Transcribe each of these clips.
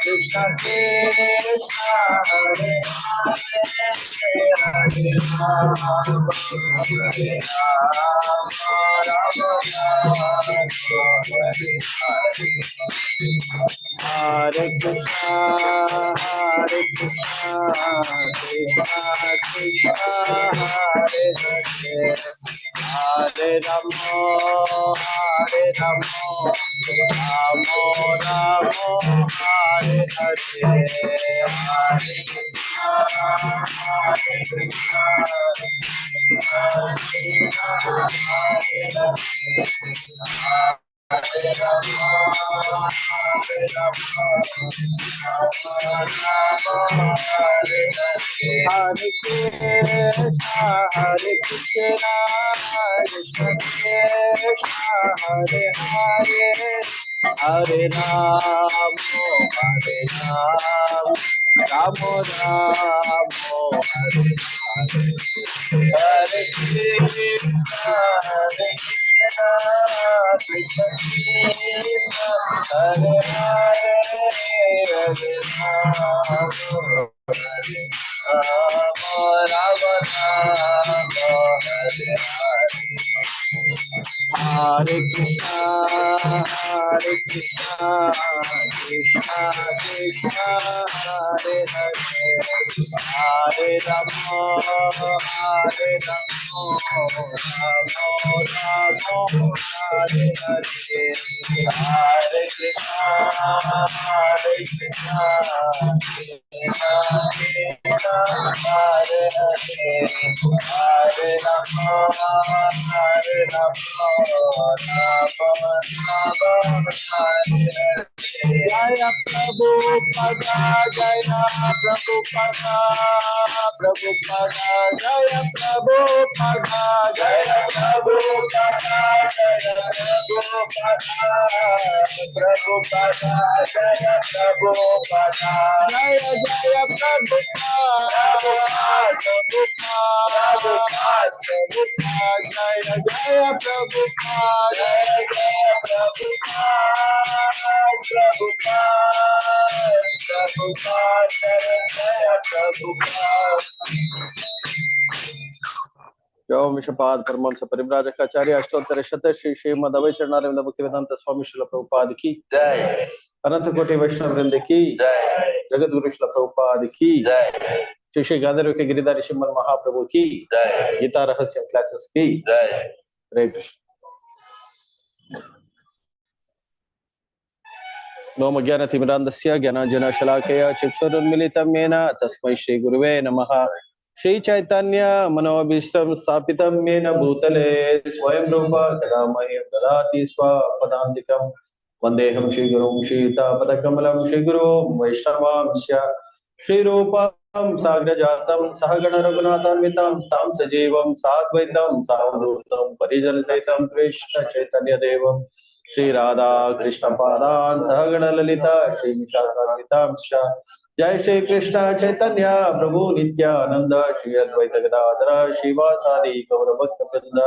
Krishna Krishna Hare Hare Hare Krishna Krishna Krishna Hare Hare Hare Ramo Ramo Ramo Hare Hare Hare Krishna Hare Krishna Krishna Krishna Hare Hare Hare Ramo Ramo Ramo Hare Hare Hare Krishna Krishna Krishna Hare Hare Hare Ramo Ramo Hare Hare Krishna Krishna Krishna Hare Hare Hare Ramo Ramo Ramo Hare Hare Hare Krishna Krishna Hare Hare Hare Ramo Jaya Prabhupada Jaya Prabhupada Prabhupada Jaya Prabhupada Jaya Prabhupada Jaya Prabhupada Jaya Prabhupada Jaya Jaya Prabhupada Prabhupada Jaya Jaya Prabhupada Jaya Jaya Jai Mishapad Paramahamsa Parivrajakaचार्य अष्टोत्तर शत श्री श्रीमद् अभय चरणारविंद भक्तिवेदांत स्वामी श्रील प्रभुपाद की जय अनंत कोटि वैष्णव वृंद की जय जगत गुरु श्रील प्रभुपाद की जय श्री श्री गांधर्व के गिरिधारी श्रीमन महाप्रभु की जय गीता रहस्यम क्लासेस की जय हरे कृष्ण नमो ज्ञानतिमिरान्धस्य ज्ञानाञ्जनशलाकया चक्षुरुन्मीलितं येन तस्मै श्रीगुरुवे नमः श्री चैतन्य मनोभीष्टं स्थापितं येन भूतले स्वयं रूप कदा मह्यं ददाति स्वपदान्तिकं वन्देऽहं श्रीगुरुं श्रीयुतापदकमलं श्रीगुरुं वैष्णवांश्च श्रीरूपं साग्रजातं सहगण रघुनाथान्वितं तं सजीवं साद्वैतं सावधूतं परिजनसहितं कृष्ण चैतन्यदेवं श्री राधा कृष्ण पादान सहगण ललिता श्री विशाखान्वितांश्च जय श्री कृष्ण चैतन्य प्रभु नित्यानंद श्री अद्वैत गदाधर श्रीवासादि गौर भक्त वृंद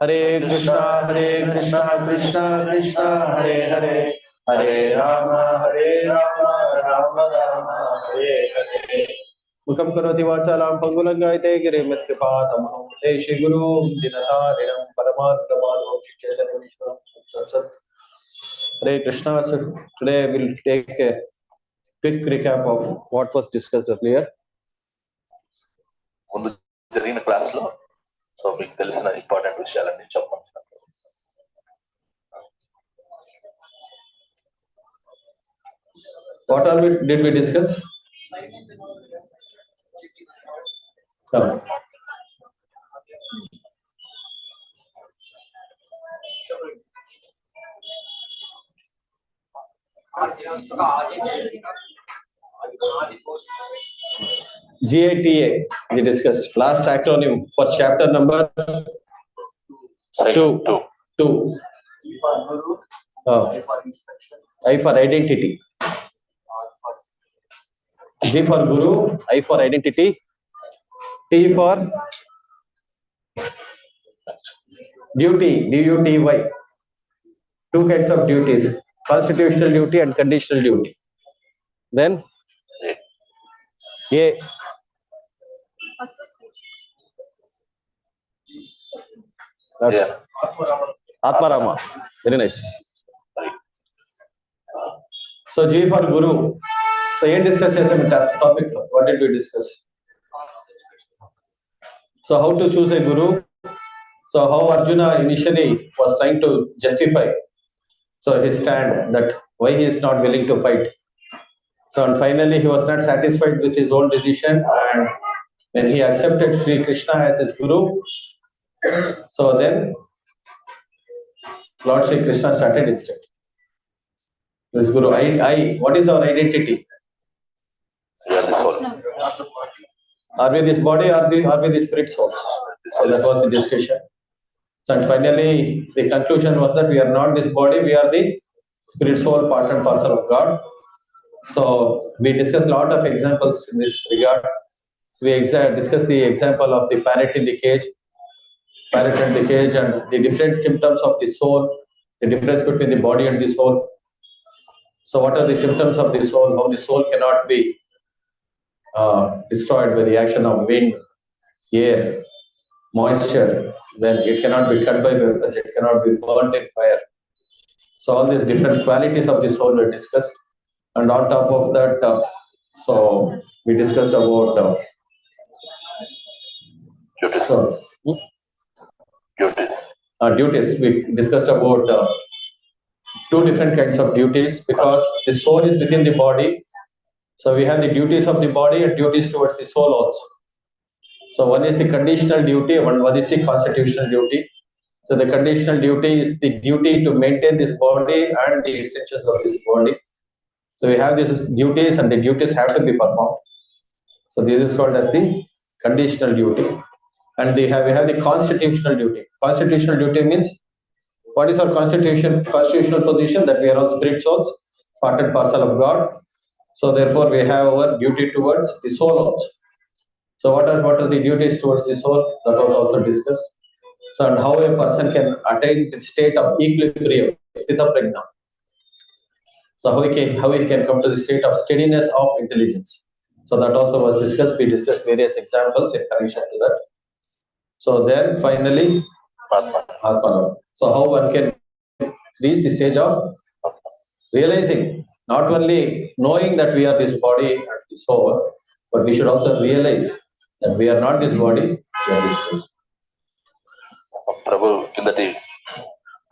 हरे कृष्णा कृष्णा कृष्णा हरे हरे हरे राम राम राम हरे हरे मुखं करोति वाचालां पंगुलंगायते गिरिं यत्कृपातमहं वन्दे श्रीगुरुं दीनतारिणं परमार्थमाधवं श्रीचैतन्येश्वरं Hare Krishna. So today we'll take a quick recap of what was discussed earlier. ముందు జరిగిన క్లాస్ లో సో మీకు తెలిసిన ఇంపార్టెంట్ విషయాలన్నీ చెప్పండి. What all did we discuss? GATA we discussed last acronym for chapter number 2. I for identity. G for Guru, I for identity, T for duty, DUTY. Two kinds of duties, constitutional duty and conditional duty. Then A. Yeah. Atmarama. Very nice. So G for Guru. So ఏం discuss చేసాం ఈ topic లో? What did we discuss? So how to choose a guru? So how Arjuna initially was trying to justify his stand, that why he is not willing to fight. So and finally he was not satisfied with his own decision, and when he accepted Sri Krishna as his guru, so then Lord Sri Krishna started instead. This guru, what is our identity? We are the soul. Are we this body, or are we the spirit souls? So that was the discussion. So and finally the conclusion was that we are not this body, we are the spirit soul, part and parcel of God. So we discussed a lot of examples in this regard. So we discussed the example of the parrot in the cage, and the different symptoms of the soul, the difference between the body and the soul. So what are the symptoms of the soul? How the soul cannot be destroyed by the action of wind, air, moisture. Then it cannot be cut by weapons, it cannot be burnt in fire. So all these different qualities of the soul were discussed. And on top of that, so we discussed about duties. We discussed about two different kinds of duties, because the soul is within the body. So we have the duties of the body and duties towards the soul also. So one is the conditional duty, one is the constitutional duty. So the conditional duty is the duty to maintain this body and the extensions of this body. So we have these duties, and the duties have to be performed. So this is called as the conditional duty. And we have the constitutional duty. Constitutional duty means, what is our constitutional position? That we are all spirit souls, part and parcel of God. So therefore we have our duty towards the soul also. So what are the duties towards the soul? That was also discussed. So and how a person can attain the state of equilibrium, sthita prajna. So how he can come to the state of steadiness of intelligence. So that also was discussed. We discussed various examples in connection to that. So then finally, Atmana. So how one can reach the stage of realizing, not only knowing that we are this body and this soul, but we should also realize that we are not this body, we are this soul. ప్రభు కిందటి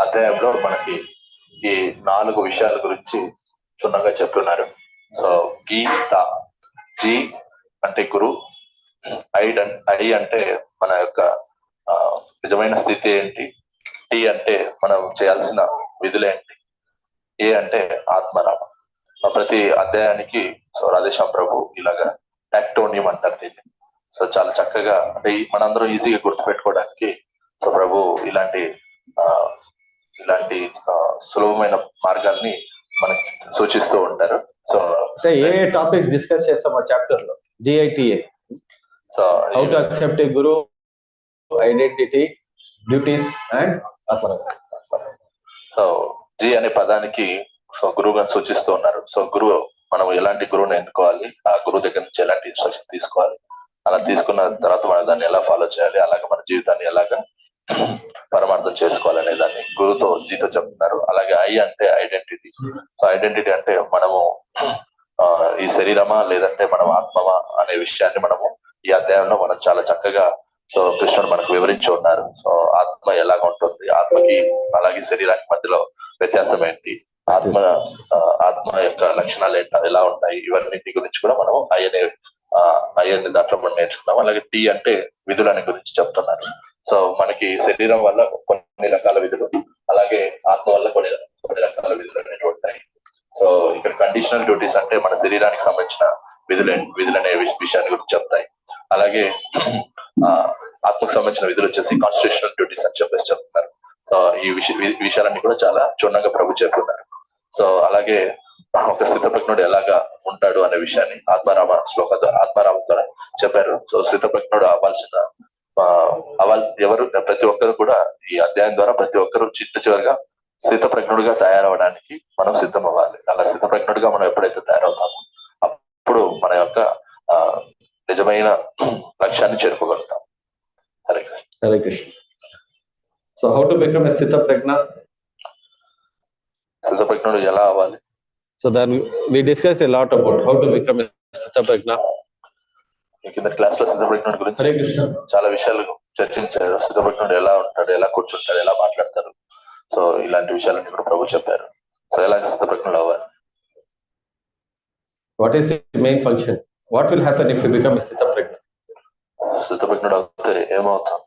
అధ్యాయంలో మనకి ఈ 4 విషయాల గురించి క్షుణ్ణంగా చెప్తున్నారు. So గీత, G అంటే గురు, I అంటే మన యొక్క నిజమైన స్థితి ఏంటి, టీ అంటే మనం చేయాల్సిన విధులేంటి, ఏ అంటే ఆత్మనామ. ప్రతి అధ్యాయానికి సో రాధేశ్యాం ప్రభు ఇలాగా యాక్టోనియం అంటారు దీన్ని. సో చాలా చక్కగా, అంటే మనందరం ఈజీగా గుర్తుపెట్టుకోవడానికి సో ప్రభు ఇలాంటి సులభమైన మార్గాల్ని మనకి సూచిస్తూ ఉంటారు. సో ఏ టాపిక్స్ డిస్కస్ చేస్తాం ఆ చాప్టర్ లో? GITA. So how to accept a guru, identity, duties and ఆత్మనామ. సో జీ అనే పదానికి సో గురువుగా సూచిస్తూ ఉన్నారు. సో గురువు, మనం ఎలాంటి గురువుని ఎన్నుకోవాలి, ఆ గురువు దగ్గర నుంచి ఎలాంటి ఇన్స్ట్రక్షన్ తీసుకోవాలి, అలా తీసుకున్న తర్వాత మనం దాన్ని ఎలా ఫాలో చేయాలి, అలాగే మన జీవితాన్ని ఎలాగా పరమార్థం చేసుకోవాలనే దాన్ని గురుతో జీతో చెప్తున్నారు. అలాగే ఐ అంటే ఐడెంటిటీ. సో ఐడెంటిటీ అంటే మనము ఈ శరీరమా లేదంటే మనం ఆత్మమా అనే విషయాన్ని మనము ఈ అధ్యాయంలో మనం చాలా చక్కగా సో కృష్ణుడు మనకు వివరించి ఉన్నారు. సో ఆత్మ ఎలాగ ఉంటుంది, ఆత్మకి అలాగే శరీరానికి మధ్యలో వ్యత్యాసం ఏంటి, ఆత్మ యొక్క లక్షణాలు ఎలా ఉంటాయి, ఇవన్నిటి గురించి కూడా మనం అయ్యని దాంట్లో మనం నేర్చుకున్నాం. అలాగే టీ అంటే విధులని గురించి చెప్తున్నారు. సో మనకి శరీరం వల్ల కొన్ని రకాల విధులు, అలాగే ఆత్మ వల్ల కొన్ని రకాల విధులు అనేవి ఉంటాయి. సో ఇక్కడ కండిషనల్ డ్యూటీస్ అంటే మన శరీరానికి సంబంధించిన విధులనే విషయాన్ని గురించి చెప్తాయి. అలాగే ఆత్మకు సంబంధించిన విధులు వచ్చేసి కాన్స్టిట్యూషనల్ డ్యూటీస్ అని చెప్తున్నారు. ఈ విషయాలన్నీ కూడా చాలా క్షుణ్ణంగా ప్రభు చెప్తున్నారు. సో అలాగే ఒక స్థితప్రజ్ఞుడు ఎలాగా ఉంటాడు అనే విషయాన్ని ఆత్మారామ ద్వారా చెప్పారు. సో స్థితప్రజ్ఞుడు ఎవరు, ప్రతి ఒక్కరు కూడా ఈ అధ్యాయం ద్వారా ప్రతి ఒక్కరు చివరిగా స్థితప్రజ్ఞుడిగా తయారవడానికి మనం సిద్ధం అవ్వాలి. అలా స్థితప్రజ్ఞుడిగా మనం ఎప్పుడైతే తయారవుతామో నిజమైన లక్ష్యాన్ని చేరుకోగలుగుతాం. Hare Krishna. Hare Krishna. So how to become a sthita prajna? స్థిత ప్రజ్ఞుడు ఎలా అవ్వాలి? సో దాని we discussed a lot about how to become a sthita prajna. కింద క్లాస్ లో స్థిత ప్రజ్ఞుడి గురించి హరే కృష్ణ చాలా విషయాలు చర్చించారు. స్థిత ప్రజ్ఞుడు ఎలా ఉంటాడు, ఎలా కూర్చుంటాడు, ఎలా మాట్లాడతారు, సో ఇలాంటి విషయాలన్నీ కూడా ప్రభు చెప్పారు. సో ఎలా స్థిత ప్రజ్ఞుడు అవ్వాలి? What is the main function? What will happen if you become a sthita prajna? స్థిత ప్రజ్ఞుడు అవుతే ఏమవుతాం?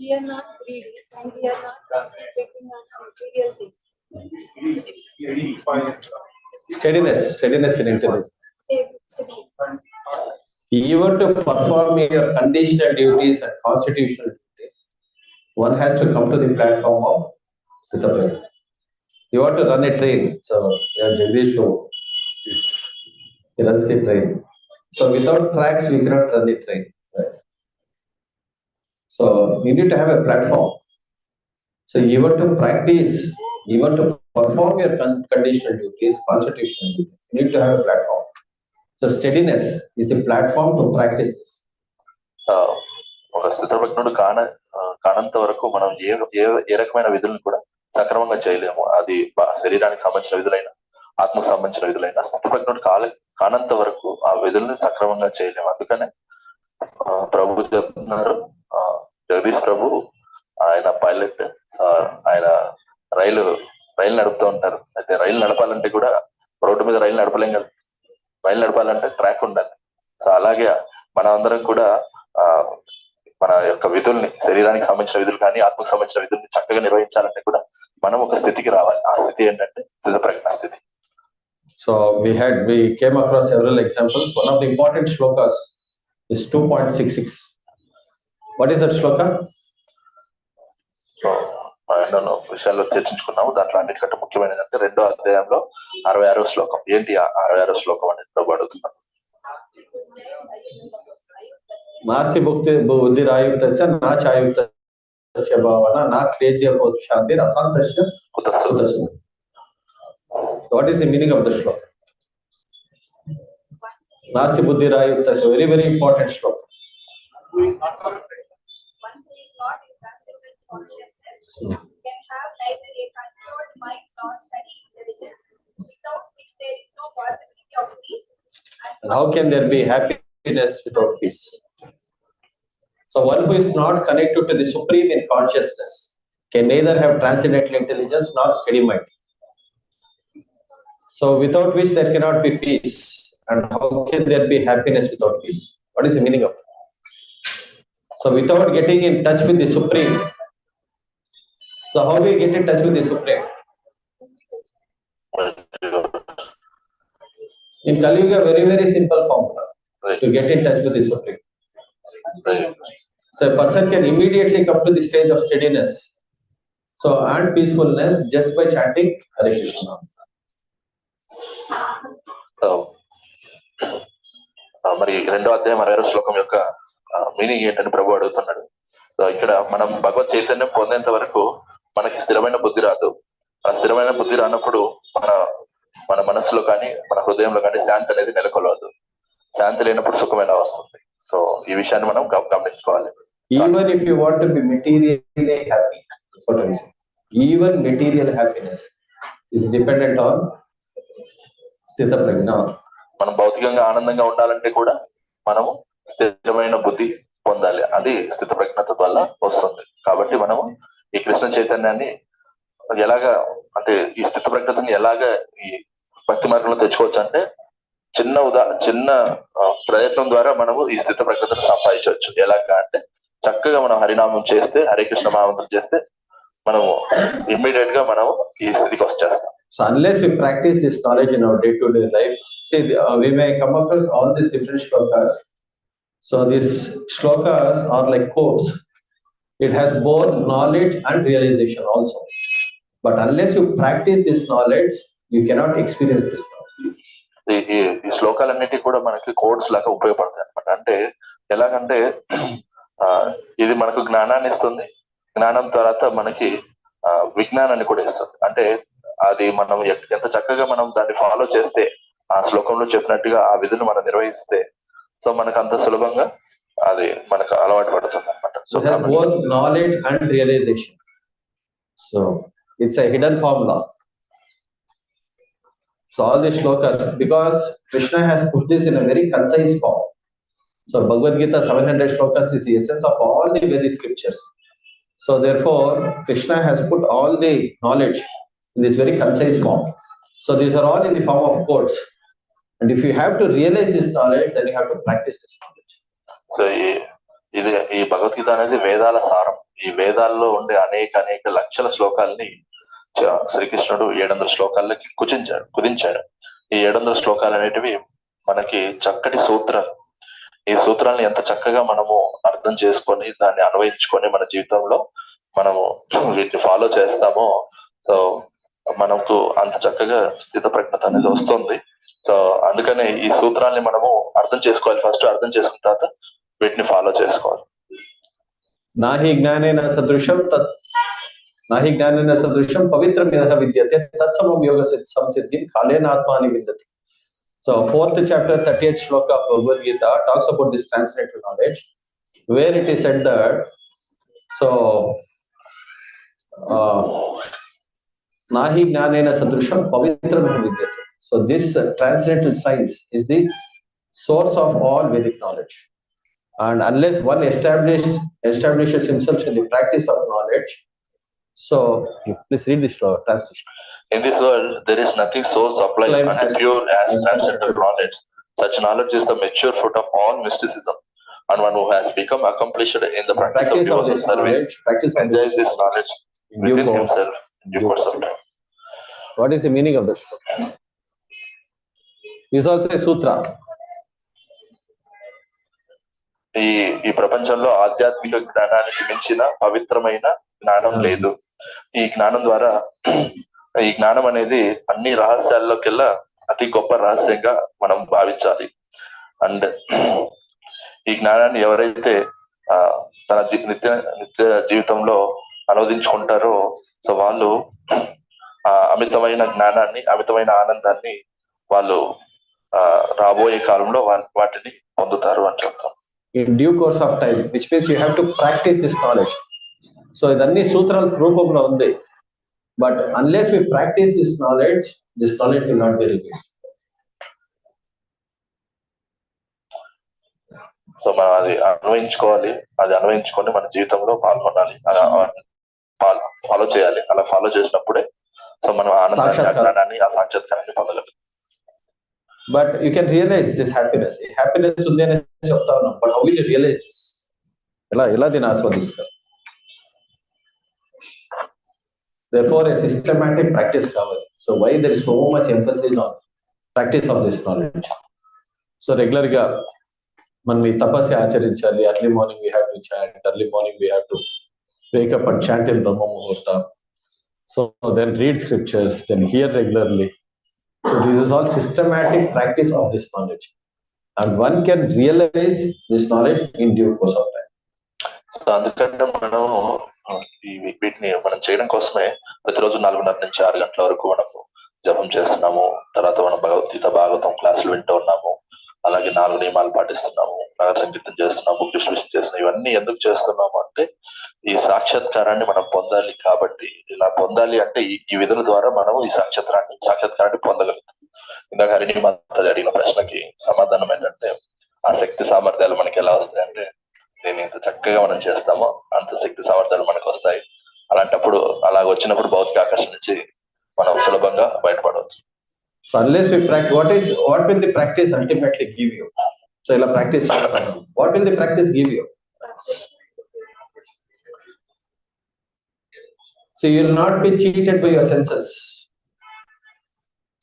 We are not greedy and we are not concentrating on material things. Steadiness in intelligence. Steady. Even to perform your conditional duties and constitutional duties, one has to come to the platform of Sthita Prajna. You want to run a train, so Jagdish, he runs the train. So without tracks, we cannot run the train. Right? So you need to have a platform. So you want to practice, you want to perform your conditional duties, constitutional duties. You need to have a platform. So steadiness is a platform to practice this. ఒక స్థిత ప్రజ్ఞుడు కానంత వరకు మనం ఏ రకమైన విధులను కూడా సక్రమంగా చేయలేము. అది శరీరానికి సంబంధించిన విధులైనా ఆత్మకు సంబంధించిన విధులైనా స్థిత ప్రజ్ఞుడు కానంత వరకు ఆ విధుల్ని సక్రమంగా చేయలేము. అందుకనే ప్రభు చెప్తున్నారు, జగదీష్ ప్రభు ఆయన పైలట్, ఆయన రైలు నడుపుతూ ఉంటారు. అయితే రైలు నడపాలంటే కూడా రోడ్డు మీద రైలు నడపలేం కదా, రైలు నడపాలంటే ట్రాక్ ఉండాలి. సో అలాగే మనం అందరం కూడా మన యొక్క విధుల్ని, శరీరానికి సంబంధించిన విధులు కానీ ఆత్మకు సంబంధించిన విధుల్ని చక్కగా నిర్వహించాలంటే కూడా మనం ఒక స్థితికి రావాలి. ఆ స్థితి ఏంటంటే స్థిత ప్రజ్ఞ స్థితి. So we came across several examples. One of the important shlokas is 2.66. What is that shloka? ఎన్నో విషయాల్లో చర్చించుకున్నాము. దాంట్లో అన్నిటికంటే ముఖ్యమైనది అంటే 2వ అధ్యాయంలో 66వ శ్లోకం. ఏంటి 66వ శ్లోకం అనేది ప్రభు అడుగుతున్నాను. నాస్తి బుద్ధిరాయుక్తస్య నా చాయుక్తస్య భావన నా క్లేద్య శాంతి అశాంతస్య కుతస్య. What is the meaning of the shloka? Nasti buddhirayuktasya, very very important shloka. One who is not invested with consciousness can have neither a controlled mind nor steady intelligence, without which there is no possibility of peace. And how can there be happiness without peace? So one who is not connected to the supreme in consciousness can neither have transcendental intelligence nor steady mind. So without which there cannot be peace. And how can there be happiness without peace? What is the meaning of that? So without getting in touch with the Supreme. So how do we get in touch with the Supreme? In Kali Yuga, very very simple formula to get in touch with the Supreme. So a person can immediately come to the stage of steadiness. So and peacefulness just by chanting Hare Krishna. మరి 2వ అధ్యాయం 66వ శ్లోకం యొక్క meaning ఏంటని ప్రభు అడుగుతున్నాడు. So ఇక్కడ మనం భగవత్ చైతన్యం పొందేంత వరకు మనకి స్థిరమైన బుద్ధి రాదు. ఆ స్థిరమైన బుద్ధి రానప్పుడు మన మనసులో కానీ మన హృదయంలో కానీ శాంతి అనేది నెలకొలవదు. శాంతి లేనప్పుడు సుఖమైన వస్తుంది. సో ఈ విషయాన్ని మనం గమనించుకోవాలి. Even if you want to be materially happy, that's what I'm saying. Even material happiness is dependent on స్థిత ప్రజ్ఞ. మనం భౌతికంగా ఆనందంగా ఉండాలంటే కూడా మనము స్థిరమైన బుద్ధి పొందాలి. అది స్థిత ప్రజ్ఞత వల్ల వస్తుంది. కాబట్టి మనము ఈ కృష్ణ చైతన్యాన్ని ఎలాగా, అంటే ఈ స్థిత ప్రజ్ఞతని ఎలాగా ఈ భక్తి మార్గంలో తెచ్చుకోవచ్చు అంటే చిన్న ప్రయత్నం ద్వారా మనము ఈ స్థిత ప్రజ్ఞతను సంపాదించవచ్చు. ఎలాగా అంటే చక్కగా మనం హరినామం చేస్తే, హరే కృష్ణ మహామంత్రం చేస్తే మనము ఇమ్మీడియట్ గా మనము ఈ స్థితికి వచ్చేస్తాం. So unless we practice this knowledge in our day-to-day life, see, we may come across all these different shlokas. So these shlokas are like quotes. It has both knowledge and realization also. But unless you practice this knowledge, you cannot experience this knowledge. ఈ శ్లోకాలన్నిటి కూడా మనకి codes లాగా ఉపయోగపడతాయి అనమాట. అంటే ఎలాగంటే ఇది మనకు జ్ఞానాన్ని ఇస్తుంది. జ్ఞానం తర్వాత మనకి విజ్ఞానాన్ని కూడా ఇస్తుంది. అంటే అది మనం ఎంత చక్కగా మనం దాన్ని ఫాలో చేస్తే, ఆ శ్లోకంలో చెప్పినట్టుగా ఆ విధులు మనం నిర్వహిస్తే సో మనకు అంత సులభంగా అది మనకు అలవాటు పడుతుంది అనమాట. So It has both knowledge and realization. So it's a hidden formula. So all the shlokas, because Krishna has put this in a very concise form. So Bhagavad Gita 700 shlokas is the essence of all the Vedic scriptures. So therefore, Krishna has put all the knowledge in this very concise form. So these are all in the form of quotes. And if you have to realize this knowledge, then you have to practice this knowledge. So ఈ భగవద్గీత అనేది వేదాల సారం. ఈ వేదాల్లో ఉండే అనేక లక్షల శ్లోకాలని శ్రీకృష్ణుడు 700 శ్లోకాలకి కుదించాడు. ఈ 700 శ్లోకాలు అనేటివి మనకి చక్కటి సూత్రాలు. ఈ సూత్రాలను ఎంత చక్కగా మనము అర్థం చేసుకొని దాన్ని అన్వయించుకొని మన జీవితంలో మనము వీటిని ఫాలో చేస్తామో సో మనకు అంత చక్కగా స్థిత ప్రజ్ఞత అనేది వస్తుంది. సో అందుకనే ఈ సూత్రాల్ని మనము అర్థం చేసుకోవాలి. ఫస్ట్ అర్థం చేసుకున్న తర్వాత వీటిని ఫాలో చేసుకోవాలి. నాహి జ్ఞానేన సదృశం పవిత్రం యథ విద్యతే తత్సమం యోగ సంసిద్ధిం కాలేన ఆత్మాని విందతి. So 4th chapter 38th shloka of Bhagavad Gita talks about this translated knowledge, where it is said that nahi gnanena sadrusham pavitram vidyate. So this translated science is the source of all Vedic knowledge, and unless one establishes himself in the practice of knowledge, so please read this translation. In this world, there is nothing so sublime and pure as transcendental knowledge. Such knowledge is the mature fruit of all mysticism, and one who has become accomplished in the practice of devotional service enjoys this knowledge within himself in due course of time. What is the meaning of this? This is also a sutra. ఈ ప్రపంచంలో ఆధ్యాత్మిక జ్ఞానానికి మించిన పవిత్రమైన జ్ఞానం లేదు. ఈ జ్ఞానం ద్వారా ఈ జ్ఞానం అనేది అన్ని రహస్యాల్లోకెల్లా అతి గొప్ప రహస్యంగా మనం భావించాలి. అండ్ ఈ జ్ఞానాన్ని ఎవరైతే తన నిత్య జీవితంలో అనువదించుకుంటారో సో వాళ్ళు ఆ అమితమైన జ్ఞానాన్ని, అమితమైన ఆనందాన్ని వాళ్ళు రాబోయే కాలంలో వాటిని పొందుతారు అని చెప్తాం. In due course of time, which means you have to practice this knowledge. So ఇదన్నీ సూత్రాల రూపంలో ఉంది. But unless we practice this knowledge will not be revealed. So మనం అది అన్వయించుకోవాలి. అది అన్వయించుకొని మన జీవితంలో పాల్గొనాలి, ఫాలో చేయాలి. అలా ఫాలో చేసినప్పుడే సో మనం ఆనందాన్ని, అజ్ఞానాన్ని, ఆ సాక్షాత్కారాన్ని పొందగలం. But you can realize this happiness. Happiness ఉంది అని చెప్తా ఉన్నాం. But how will you realize this? ఎలా దీన్ని ఆస్వాదిస్తారు? Therefore, a systematic practice కావాలి. So why there is so much emphasis on practice of this knowledge? So regular గా మనం ఈ తపస్సు ఆచరించాలి. Early morning we have to chant. Early morning we have to wake up and chant in Brahma Muhurta. So then read scriptures. Then hear regularly. So this is all systematic practice of this knowledge, and one can realize this knowledge in due course of time. So అందుకంటే మనం వీటిని మనం చేయడం కోసమే ప్రతిరోజు 4:30 నుంచి 6 గంటల వరకు మనము జపం చేస్తున్నాము. తర్వాత మనం భగవద్గీత భాగవతం క్లాసులు వింటూ ఉన్నాము. అలాగే 4 నియమాలు పాటిస్తున్నాము, నగర సంకీర్తన చేస్తున్నాము, కృష్ణ విష్ణు చేస్తున్నాము. ఇవన్నీ ఎందుకు చేస్తున్నాము అంటే ఈ సాక్షాత్కారాన్ని మనం పొందాలి. కాబట్టి ఇలా పొందాలి అంటే ఈ విధుల ద్వారా మనం ఈ సాక్షాత్కారాన్ని పొందగలుగుతాం. ఇందాక హరిణి మాత అడిగిన ప్రశ్నకి సమాధానం ఏంటంటే ఆ శక్తి సామర్థ్యాలు మనకి ఎలా వస్తాయి అంటే దీన్ని ఎంత చక్కగా మనం చేస్తామో అంత శక్తి సామర్థ్యాలు మనకు వస్తాయి. అలాంటప్పుడు అలాగ వచ్చినప్పుడు భౌతిక ఆకర్షణ నుంచి మనం సులభంగా బయటపడవచ్చు. So unless we practice, what will the practice ultimately give you? So ila practice chestam. What will the practice give you? So you will not be cheated by your senses.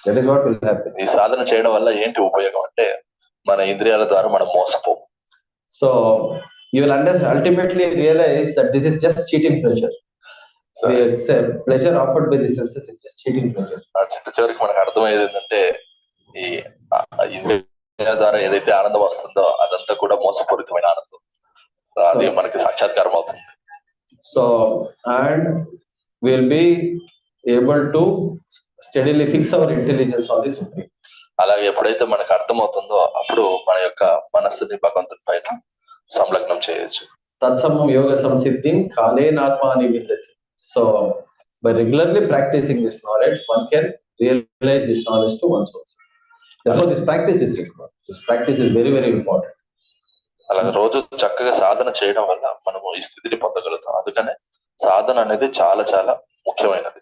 That is what will happen. ఈ సాధన చేయడం వల్ల ఏంటి ఉపయోగం అంటే మన ఇంద్రియాల ద్వారా మనం మోసపోం. So you will ultimately realize that this is just cheating pleasure. The pleasure offered by the senses is just cheating pleasure. చివరికి మనకు అర్థమయ్యేది ఏంటంటే ఈ ఇంద్రియాల ద్వారా ఏదైతే ఆనందం వస్తుందో అదంతా కూడా మోసపూరితమైన ఆనందం. అది మనకి సాక్షాత్కారం అవుతుంది. So and we will be able to steadily fix our intelligence on the Supreme. అలాగే ఎప్పుడైతే మనకు అర్థమవుతుందో అప్పుడు మన యొక్క మనస్సుని భగవంతుని పైన సంలగ్నం చేయొచ్చు. తత్సమం యోగ సంసిద్ధిం కాలేనాత్మాని విందతి. So by regularly practicing this knowledge, one can realize this knowledge to one's own. Therefore, this practice is required. This practice is very, very important. అలాగే రోజు చక్కగా సాధన చేయడం వల్ల మనము ఈ స్థితిని పొందగలుగుతాం. అందుకనే సాధన అనేది చాలా చాలా ముఖ్యమైనది.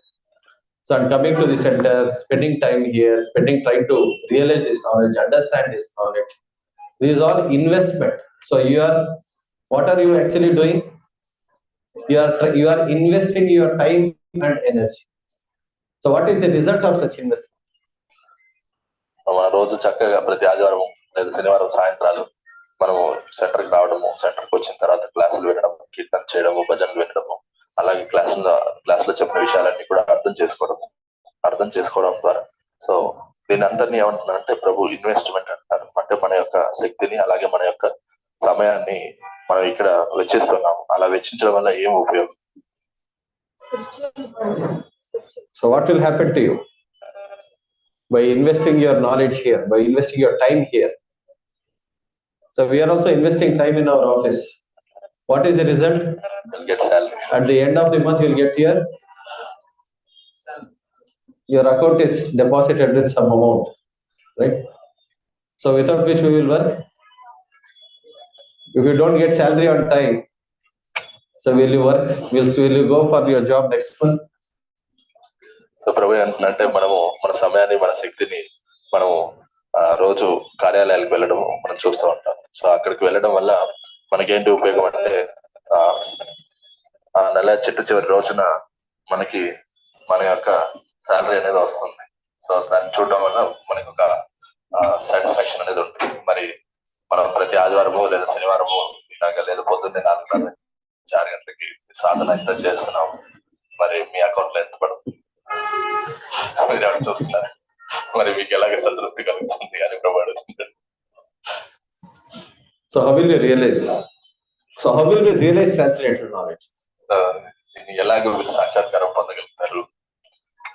So I'm coming to the center, spending time here, trying to realize this knowledge, understand this knowledge. This is all investment. So what are you actually doing? You are investing your time and energy. So what is the result of such investment? మన రోజు చక్కగా ప్రతి ఆదివారం లేదా శనివారం సాయంత్రాలు మనము సెంటర్కి రావడము, సెంటర్కి వచ్చిన తర్వాత క్లాసులు వినడం, కీర్తన చేయడము, భజనలు వినడము, అలాగే క్లాసులో చెప్పిన విషయాలన్నీ కూడా అర్థం చేసుకోవడం ద్వారా. సో దీని అందరినీ ఏమంటున్నారంటే ప్రభు ఇన్వెస్ట్మెంట్ అంటారు. అంటే మన యొక్క శక్తిని అలాగే మన యొక్క సమయాన్ని మనం ఇక్కడ వెచ్చిస్తున్నాము. అలా వెచ్చించడం వల్ల ఏం ఉపయోగం? So what will happen to you by investing your knowledge here, by investing your time here? So we are also investing time in our office. What is the result? You'll get salary. At the end of the month, you'll get your account is deposited with some amount, right? So without which we will work. If you don't get salary on time, so will you work? Will you go for your job next month? So ప్రభు అంటే మనము మన సమయాన్ని, మన శక్తిని మనము రోజు కార్యాలయాలకు వెళ్ళడం మనం చూస్తూ ఉంటాం. సో అక్కడికి వెళ్ళడం వల్ల మనకేంటి ఉపయోగం అంటే ఆ నెల చివరి రోజున మనకి మన యొక్క శాలరీ అనేది వస్తుంది. సో దాన్ని చూడడం వల్ల మనకి ఒక సాటిస్ఫాక్షన్ అనేది ఉంటుంది. మరి మనం ప్రతి ఆదివారము లేదా శనివారము ఇలాగ లేదా పొద్దున్నే 4 గంటలకి సాధన ఎంత చేస్తున్నాం, మరి మీ అకౌంట్ లో ఎంత పడుతుంది మీరు ఎవరు చూస్తున్నారు? మరి మీకు ఎలాగ సంతృప్తి కలుగుతుంది అని ప్రభావిస్తుంది. So how will you realize? So how will we realize translated knowledge? దీన్ని ఎలాగ మీరు సాక్షాత్కారం పొందగలుగుతారు?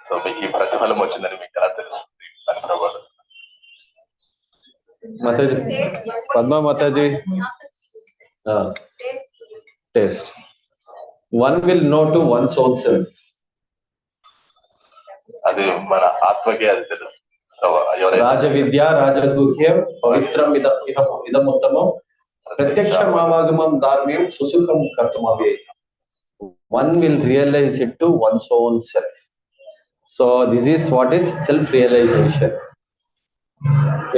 సో మీకు ఈ ప్రతిఫలం వచ్చిందని మీకు ఎలా తెలుస్తుంది అని ప్రభావితం. Mataji, Padma Mataji, taste. One will know to one's own self. అది మన ఆత్మకే అది తెలుసు. రాజ విద్య రాజగుహ్యం పవిత్రం ఇదముత్తమం ప్రత్యక్షమావాగమం ధార్మ్యం సుసుఖం కర్తుమవే. One will realize it to one's own self. So this is what is self-realization.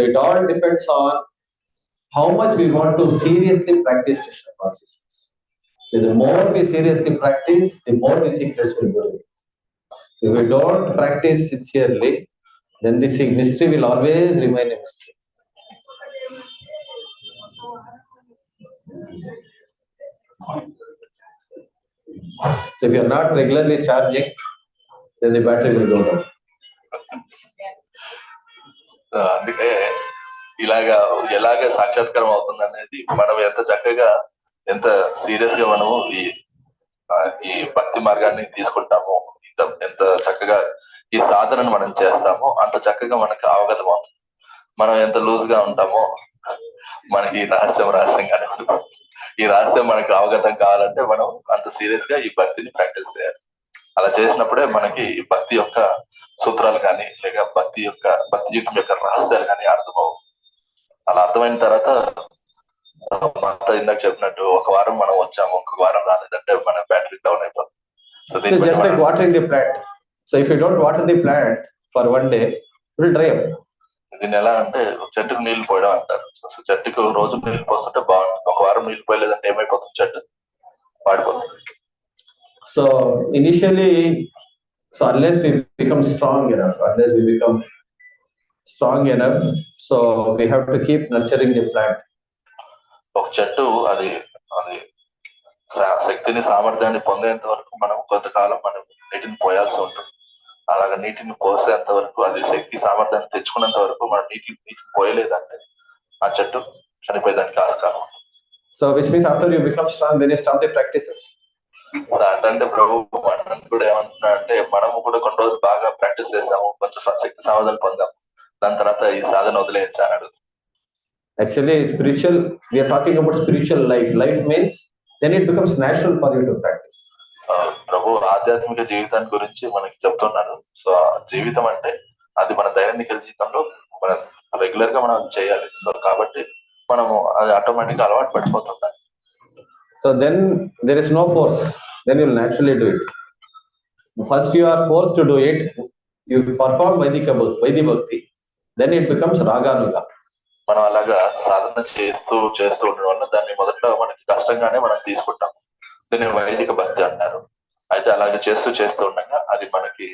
It all depends on how much we want to seriously practice Krishna consciousness. So the more we seriously practice, the more the secrets will go away. If we don't practice sincerely, then the mystery will always remain a mystery. So if you are not regularly charging, then the battery will go down. అందుకే ఎలాగ సాక్షాత్కారం అవుతుంది అనేది మనం ఎంత చక్కగా ఎంత serious గా మనము ఈ భక్తి మార్గాన్ని తీసుకుంటామో, ఎంత చక్కగా ఈ సాధనను మనం చేస్తామో అంత చక్కగా మనకు అవగతం అవుతుంది. మనం ఎంత లూజ్ గా ఉంటామో మనకి రహస్యంగానే ఈ రహస్యం మనకు అవగతం కావాలంటే మనం అంత సీరియస్ గా ఈ భక్తిని ప్రాక్టీస్ చేయాలి. అలా చేసినప్పుడే మనకి ఈ భక్తి యొక్క సూత్రాలు కానీ లేక భక్తి జీవితం యొక్క రహస్యాలు కానీ అర్థమవు. అలా అర్థమైన తర్వాత ఇందాక చెప్పినట్టు ఒక వారం మనం వచ్చాము, ఒక వారం రాలేదంటే మన బ్యాటరీ డౌన్ అయిపోతుంది. So just like watering the plant. So if you don't water the plant for one day, it will dry up. దీన్ని ఎలా అంటే చెట్టుకు నీళ్లు పోయడం అంటారు. సో చెట్టుకు రోజు నీళ్లు పోస్తుంటే బాగుంటుంది. ఒక వారం నీళ్లు పోయలేదంటే ఏమైపోతుంది? చెట్టు వాడిపోతుంది. So initially, unless we become strong enough, so we have to keep nurturing the plant. ఒక చెట్టు అది శక్తిని సామర్థ్యాన్ని పొందేంత వరకు మనం కొంతకాలం మనం నీటిని పోయాల్సి ఉంటుంది. అలాగే నీటిని పోసేంత వరకు, అది శక్తి సామర్థ్యాన్ని తెచ్చుకున్నంత వరకు మనం నీటిని పోయలేదంటే ఆ చెట్టు చనిపోయేదానికి ఆస్కారం ఉంటుంది. So which means after you become strong, then you start the practices. అంటే ప్రభు మనం కూడా ఏమంటున్నా అంటే మనము కూడా కొన్ని రోజులు బాగా ప్రాక్టీస్ చేసాము, కొంచెం శక్తి సామర్థ్యాన్ని పొందాము, దాని తర్వాత ఈ సాధన వదిలేయచ్చా అని అడుగుతుంది. Actually, spiritual, we are talking about spiritual life. Life means then it becomes natural for you to practice. ప్రభు ఆధ్యాత్మిక జీవితాన్ని గురించి మనకి చెప్తున్నారు. సో జీవితం అంటే అది మన దైనందిక జీవితంలో మనం రెగ్యులర్ గా మనం చేయాలి. సో కాబట్టి మనము అది ఆటోమేటిక్ గా అలవాటు పడిపోతుంది. So then there is no force. Then you will naturally do it. First you are forced to do it. You perform Vaidika Bhakti. Then it becomes Raganuga. మనం అలాగా సాధన చేస్తూ ఉండడం వల్ల దాన్ని మొదట్లో మనకి కష్టంగానే మనం తీసుకుంటాం. దీన్ని వైదిక భక్తి అంటారు. అయితే అలాగే చేస్తూ ఉండగా అది మనకి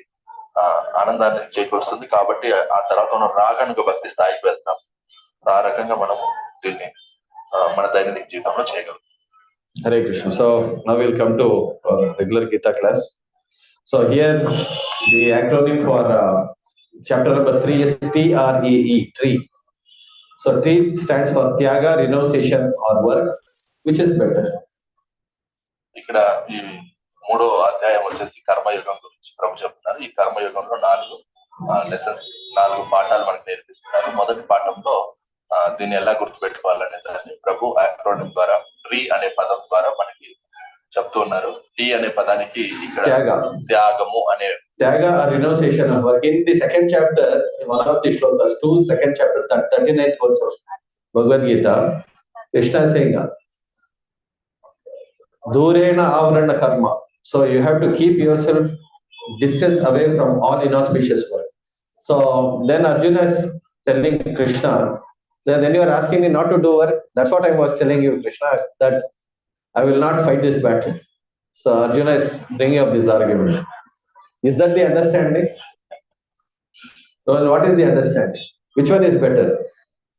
ఆనందాన్ని చేకూరుస్తుంది. కాబట్టి ఆ తర్వాత మనం రాగానుక భక్తి స్థాయికి వెళ్తాం. ఆ రకంగా మనము దీన్ని మన దైనందిక జీవితంలో చేయగలుగుతాం. Hare Krishna. So now we'll come to regular Gita class. So here the acronym for chapter number 3 is TREE, tree. So tree stands for Tyaga, renunciation or work. Which is better? ఇక్కడ ఈ 3వ అధ్యాయం వచ్చేసి కర్మయుగం గురించి ప్రభు చెప్తున్నారు. ఈ కర్మయుగంలో 4 lessons 4 పాఠాలు మనకు నేర్పిస్తున్నారు. మొదటి పాఠంలో దీన్ని ఎలా గుర్తుపెట్టుకోవాలనే దాన్ని ప్రభు యాక్రోనిమ్ ద్వారా ట్రీ అనే పదం ద్వారా మనకి చెప్తూ ఉన్నారు. టీ అనే పదానికి ఇక్కడ త్యాగము అనే Tyaga or renunciation of work. In the second chapter, one of the shlokas, second chapter, 39th verse of Bhagavad Gita, Krishna is saying, Durena avrana karma. So you have to keep yourself distance away from all inauspicious work. So then Arjuna is telling Krishna, so then you are asking me not to do work. That's what I was telling you, Krishna, that I will not fight this battle. So Arjuna is bringing up this argument. Is that the understanding? So what is the understanding? Which one is better?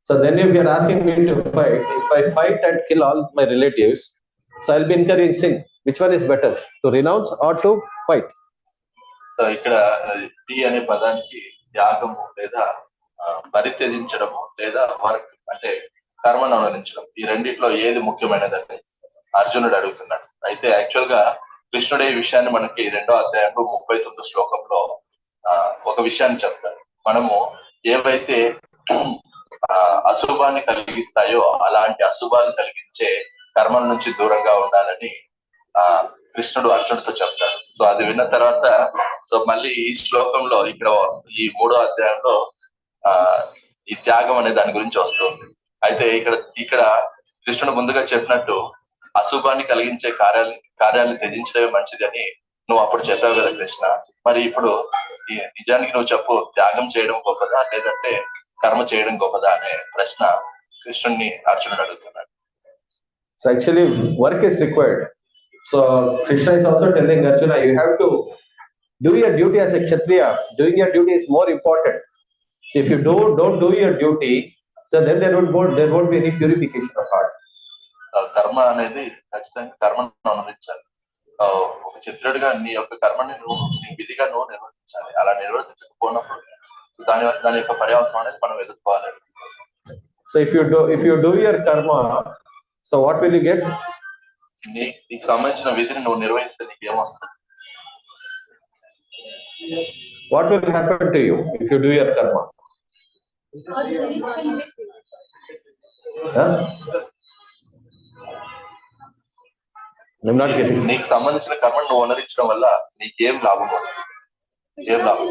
So then if you are asking me to fight, if I fight and kill all my relatives, so I'll be incurring sin. Which one is better? To renounce or to fight? So ఇక్కడ tea అనే పదానికి త్యాగము లేదా పరిత్యజించడము లేదా work అంటే కర్మను అనుసరించడం, ఈ రెండిట్లో ఏది ముఖ్యమైనదని అర్జునుడు అడుగుతున్నాడు. అయితే యాక్చువల్ గా కృష్ణుడు ఈ విషయాన్ని మనకి 2వ అధ్యాయంలో 39వ శ్లోకంలో ఒక విషయాన్ని చెప్తారు. మనము ఏవైతే అశుభాన్ని కలిగిస్తాయో అలాంటి అశుభాన్ని కలిగించే కర్మల నుంచి దూరంగా ఉండాలని కృష్ణుడు అర్జునుడితో చెప్తారు. సో అది విన్న తర్వాత సో మళ్ళీ ఈ శ్లోకంలో ఇక్కడ ఈ 3వ అధ్యాయంలో ఈ త్యాగం అనే దాని గురించి వస్తుంది. అయితే ఇక్కడ కృష్ణుడు ముందుగా చెప్పినట్టు అశుభాన్ని కలిగించే కార్యాలను త్యజించడమే మంచిదని నువ్వు అప్పుడు చెప్పావు కదా కృష్ణ. మరి ఇప్పుడు నిజానికి నువ్వు చెప్పు, త్యాగం చేయడం గొప్పదా లేదంటే కర్మ చేయడం గొప్పదా అనే ప్రశ్న కృష్ణుడిని అర్జునుడు అడుగుతున్నాడు. So actually work is required. So Krishna is also telling Arjuna, you have to do your duty as a Kshatriya. Doing your duty is more important. So if you don't do your duty, so then there won't be any purification of heart. కర్మ అనేది ఖచ్చితంగా కర్మను అనుసరించాలి. ఒక క్షత్రుడిగా నీ యొక్క కర్మని నీ విధిగా నిర్వర్తించాలి. అలా నిర్వర్తించకపోయినప్పుడు దాని యొక్క పర్యవసనం అనేది మనం ఎదుర్కోవాలి. So if you do your karma, so what will you get? నీకు సంబంధించిన విధిని నువ్వు నిర్వహిస్తే నీకు ఏమొస్తుంది? What will happen to you if you do your karma? I'm not getting. నీకు సంబంధించిన కర్మను నువ్వు అనుసరించడం వల్ల నీకేం లాభం? ఏం లాభం?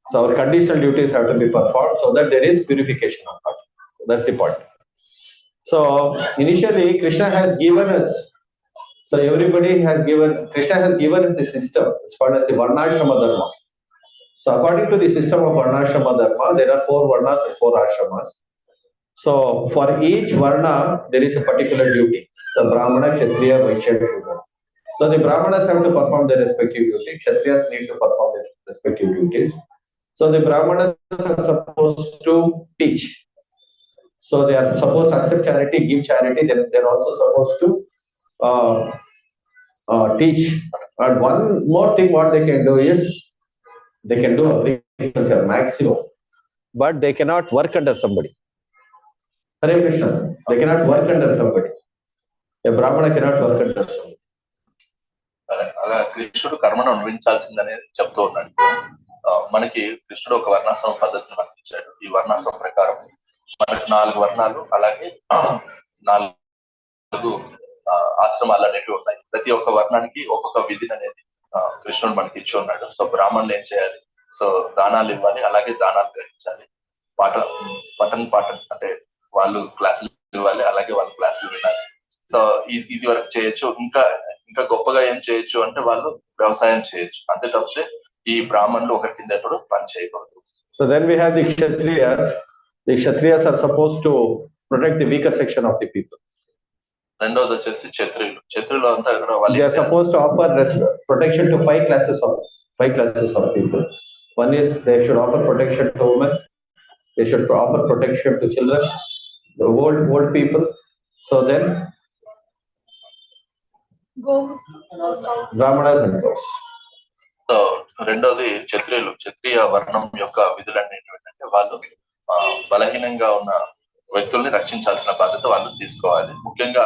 So our conditional duties have to be performed so that there is purification of heart. That's the point. So initially Krishna has given us, so Krishna has given us a system. It's called as the Varnashrama Dharma. So according to the system of Varnashrama Dharma, there are 4 Varnas and 4 Ashramas. So for each Varna, there is a particular duty. So Brahmana, Kshatriya, Vaishya, Shudra. So the Brahmanas have to perform their respective duties. Kshatriyas need to perform their respective duties. So the Brahmanas are supposed to teach. So they are supposed to accept charity, give charity. Then they are also supposed to teach. And one more thing, what they can do is they can do agriculture maximum, but they cannot work under somebody. Hare Krishna. They cannot work under somebody. A Brahmana cannot work under sun. అలా కృష్ణుడు కర్మను అనుభవించాల్సిందని చెప్తూ ఉన్నాడు. మనకి కృష్ణుడు ఒక వర్ణాశ్రమ పద్ధతిని మనకి ఇచ్చాడు. ఈ వర్ణాశ్రమం ప్రకారం మనకి 4 వర్ణాలు అలాగే 4 ఆశ్రమాలు అనేవి ఉన్నాయి. ప్రతి ఒక్క వర్ణానికి ఒక్కొక్క విధిని అనేది కృష్ణుడు మనకి ఇచ్చి ఉన్నాడు. సో బ్రాహ్మణులు ఏం చేయాలి? సో దానాలు ఇవ్వాలి, అలాగే దానాలు గ్రహించాలి. పాఠన్ అంటే వాళ్ళు క్లాసులు ఇవ్వాలి, అలాగే వాళ్ళు క్లాసులు వినాలి. సో ఇది వరకు చేయొచ్చు. ఇంకా గొప్పగా ఏం చేయొచ్చు అంటే వాళ్ళు వ్యవసాయం చేయొచ్చు. అంతే తప్పితే ఈ బ్రాహ్మణులు ఒకరి కింద ఎప్పుడు పని చేయకూడదు. So then we have the Kshatriyas. The Kshatriyas are supposed to protect the weaker section of the people. రెండోది వచ్చేసి క్షత్రియులు అంతా they are supposed to offer protection to 5 classes of people. One is they should offer protection to women, they should offer protection to children, the old people. So then Brahmanas and goes. So రెండోది క్షత్రియ వర్ణం యొక్క విధులన్నీ ఏంటంటే వాళ్ళు బలహీనంగా ఉన్న వ్యక్తుల్ని రక్షించాల్సిన బాధ్యత వాళ్ళు తీసుకోవాలి. ముఖ్యంగా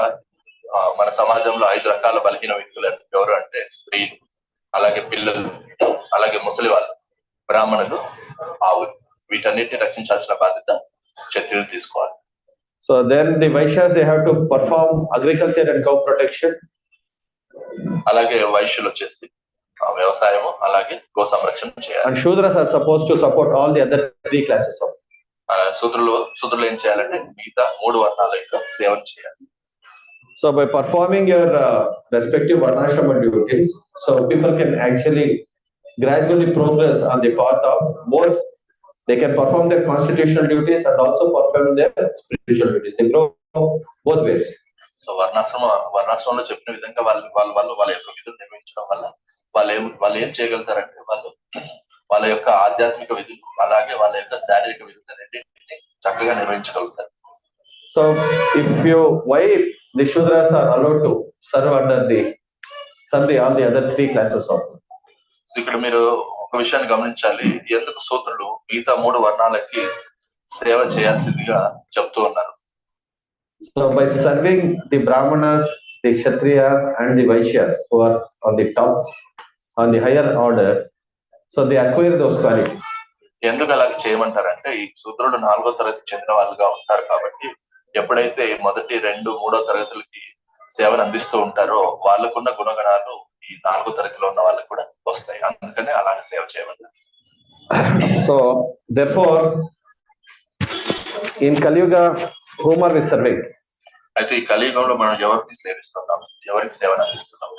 మన సమాజంలో 5 రకాల బలహీన వ్యక్తులు ఎవరు అంటే స్త్రీలు, అలాగే పిల్లలు, అలాగే ముసలి వాళ్ళు, బ్రాహ్మణులు, ఆవులు. వీటన్నిటిని రక్షించాల్సిన బాధ్యత క్షత్రియులు తీసుకోవాలి. So then the Vaishyas, they have to perform agriculture and cow protection. అలాగే వైశ్యులు వచ్చేసి వ్యవసాయము అలాగే గో సంరక్షణ చేయాలి. And Shudras are supposed to support all the other 3 classes of. శూద్రులు ఏం చేయాలంటే మిగతా 3 వర్ణాల యొక్క సేవను చేయాలి. So by performing your respective varnashrama duties, so people can actually gradually progress on the path of both. They can perform their constitutional duties and also perform their spiritual duties. They grow both ways. So వర్ణాశ్రమంలో చెప్పిన విధంగా వాళ్ళ యొక్క విధులు నిర్వహించడం వల్ల వాళ్ళు ఏం చేయగలుగుతారంటే వాళ్ళ యొక్క ఆధ్యాత్మిక విధులు అలాగే వాళ్ళ యొక్క శారీరక విధులు రెండింటిని చక్కగా నిర్వహించగలుగుతారు. So why the Shudras are allowed to serve under all the other 3 classes of. ఇక్కడ మీరు ఒక విషయాన్ని గమనించాలి. ఎందుకు శూద్రులు మిగతా 3 వర్ణాలకి సేవ చేయాల్సిందిగా చెప్తూ ఉన్నారు? So by serving the Brahmanas, the Kshatriyas and the Vaishyas who are on the top, on the higher order, so they acquire those qualities. ఎందుకు అలా చేయమంటారంటే ఈ శూద్రులు 4వ తరగతి చెందిన వాళ్ళుగా ఉంటారు కాబట్టి ఎప్పుడైతే మొదటి 2, 3వ తరగతులకి సేవను అందిస్తూ ఉంటారో వాళ్ళకున్న గుణగణాలు ఈ 4వ తరగతిలో ఉన్న వాళ్ళకి కూడా వస్తాయి. అందుకనే అలాగే సేవ చేయమంటారు. So therefore in Kali Yuga, whom are we serving? అయితే ఈ కలియుగంలో మనం ఎవరికి సేవిస్తున్నాం, ఎవరికి సేవను అందిస్తున్నాం?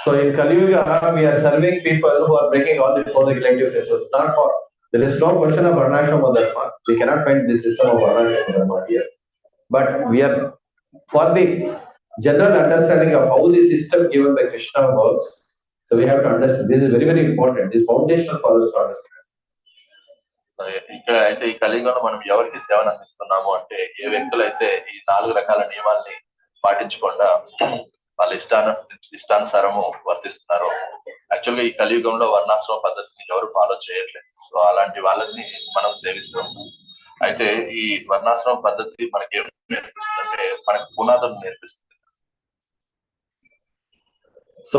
So in Kali Yuga, we are serving people who are breaking all the 4 regulative principles. There is no question of varnashrama dharma. We cannot find this system of varnashrama dharma here. But we are, for the general understanding of how the system given by Krishna works, so we have to understand. This is very, very important. This is foundational for us to understand. ఇక్కడ అయితే ఈ కలియుగంలో మనం ఎవరికి సేవను అందిస్తున్నాము అంటే ఏ వ్యక్తులు అయితే ఈ 4 రకాల నియమాల్ని పాటించకుండా వాళ్ళ ఇష్టానుసారము వర్తిస్తున్నారో, యాక్చువల్గా ఈ కలియుగంలో వర్ణాశ్రమ పద్ధతిని ఎవరు ఫాలో చేయట్లేదు. సో అలాంటి వాళ్ళని మనం సేవిస్తున్నాం. అయితే ఈ వర్ణాశ్రమ పద్ధతి మనకి ఏం నేర్పిస్తుందంటే మనకు పునాదులు నేర్పిస్తుంది. So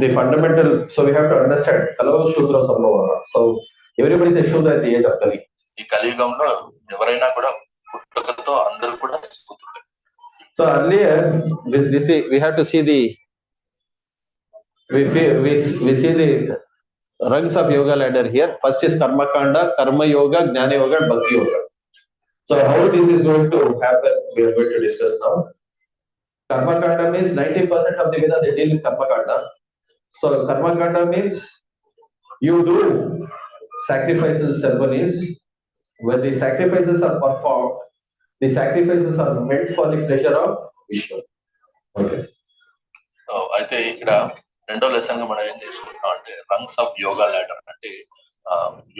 the fundamental, so we have to understand Kalo Shudra Sambhava. So everybody is a Shudra at the age of Kali. ఈ కలియుగంలో ఎవరైనా కూడా పుట్టుకతో అందరూ కూడా శూద్రులే. So earlier we have to see we see the rungs of yoga ladder here. First is Karma Kanda, Karma Yoga, Jnana Yoga and Bhakti Yoga. So how this is going to happen, we are going to discuss now. Karma Kanda means 90% of the Vedas they deal with Karma Kanda. So Karma Kanda means you do sacrifices, ceremonies. When the sacrifices are performed, the sacrifices are meant for the pleasure of Vishnu. Okay. So అయితే ఇక్కడ రెండో lesson గా మనం ఏం చేసుకుంటాం అంటే rings of yoga ladder అంటే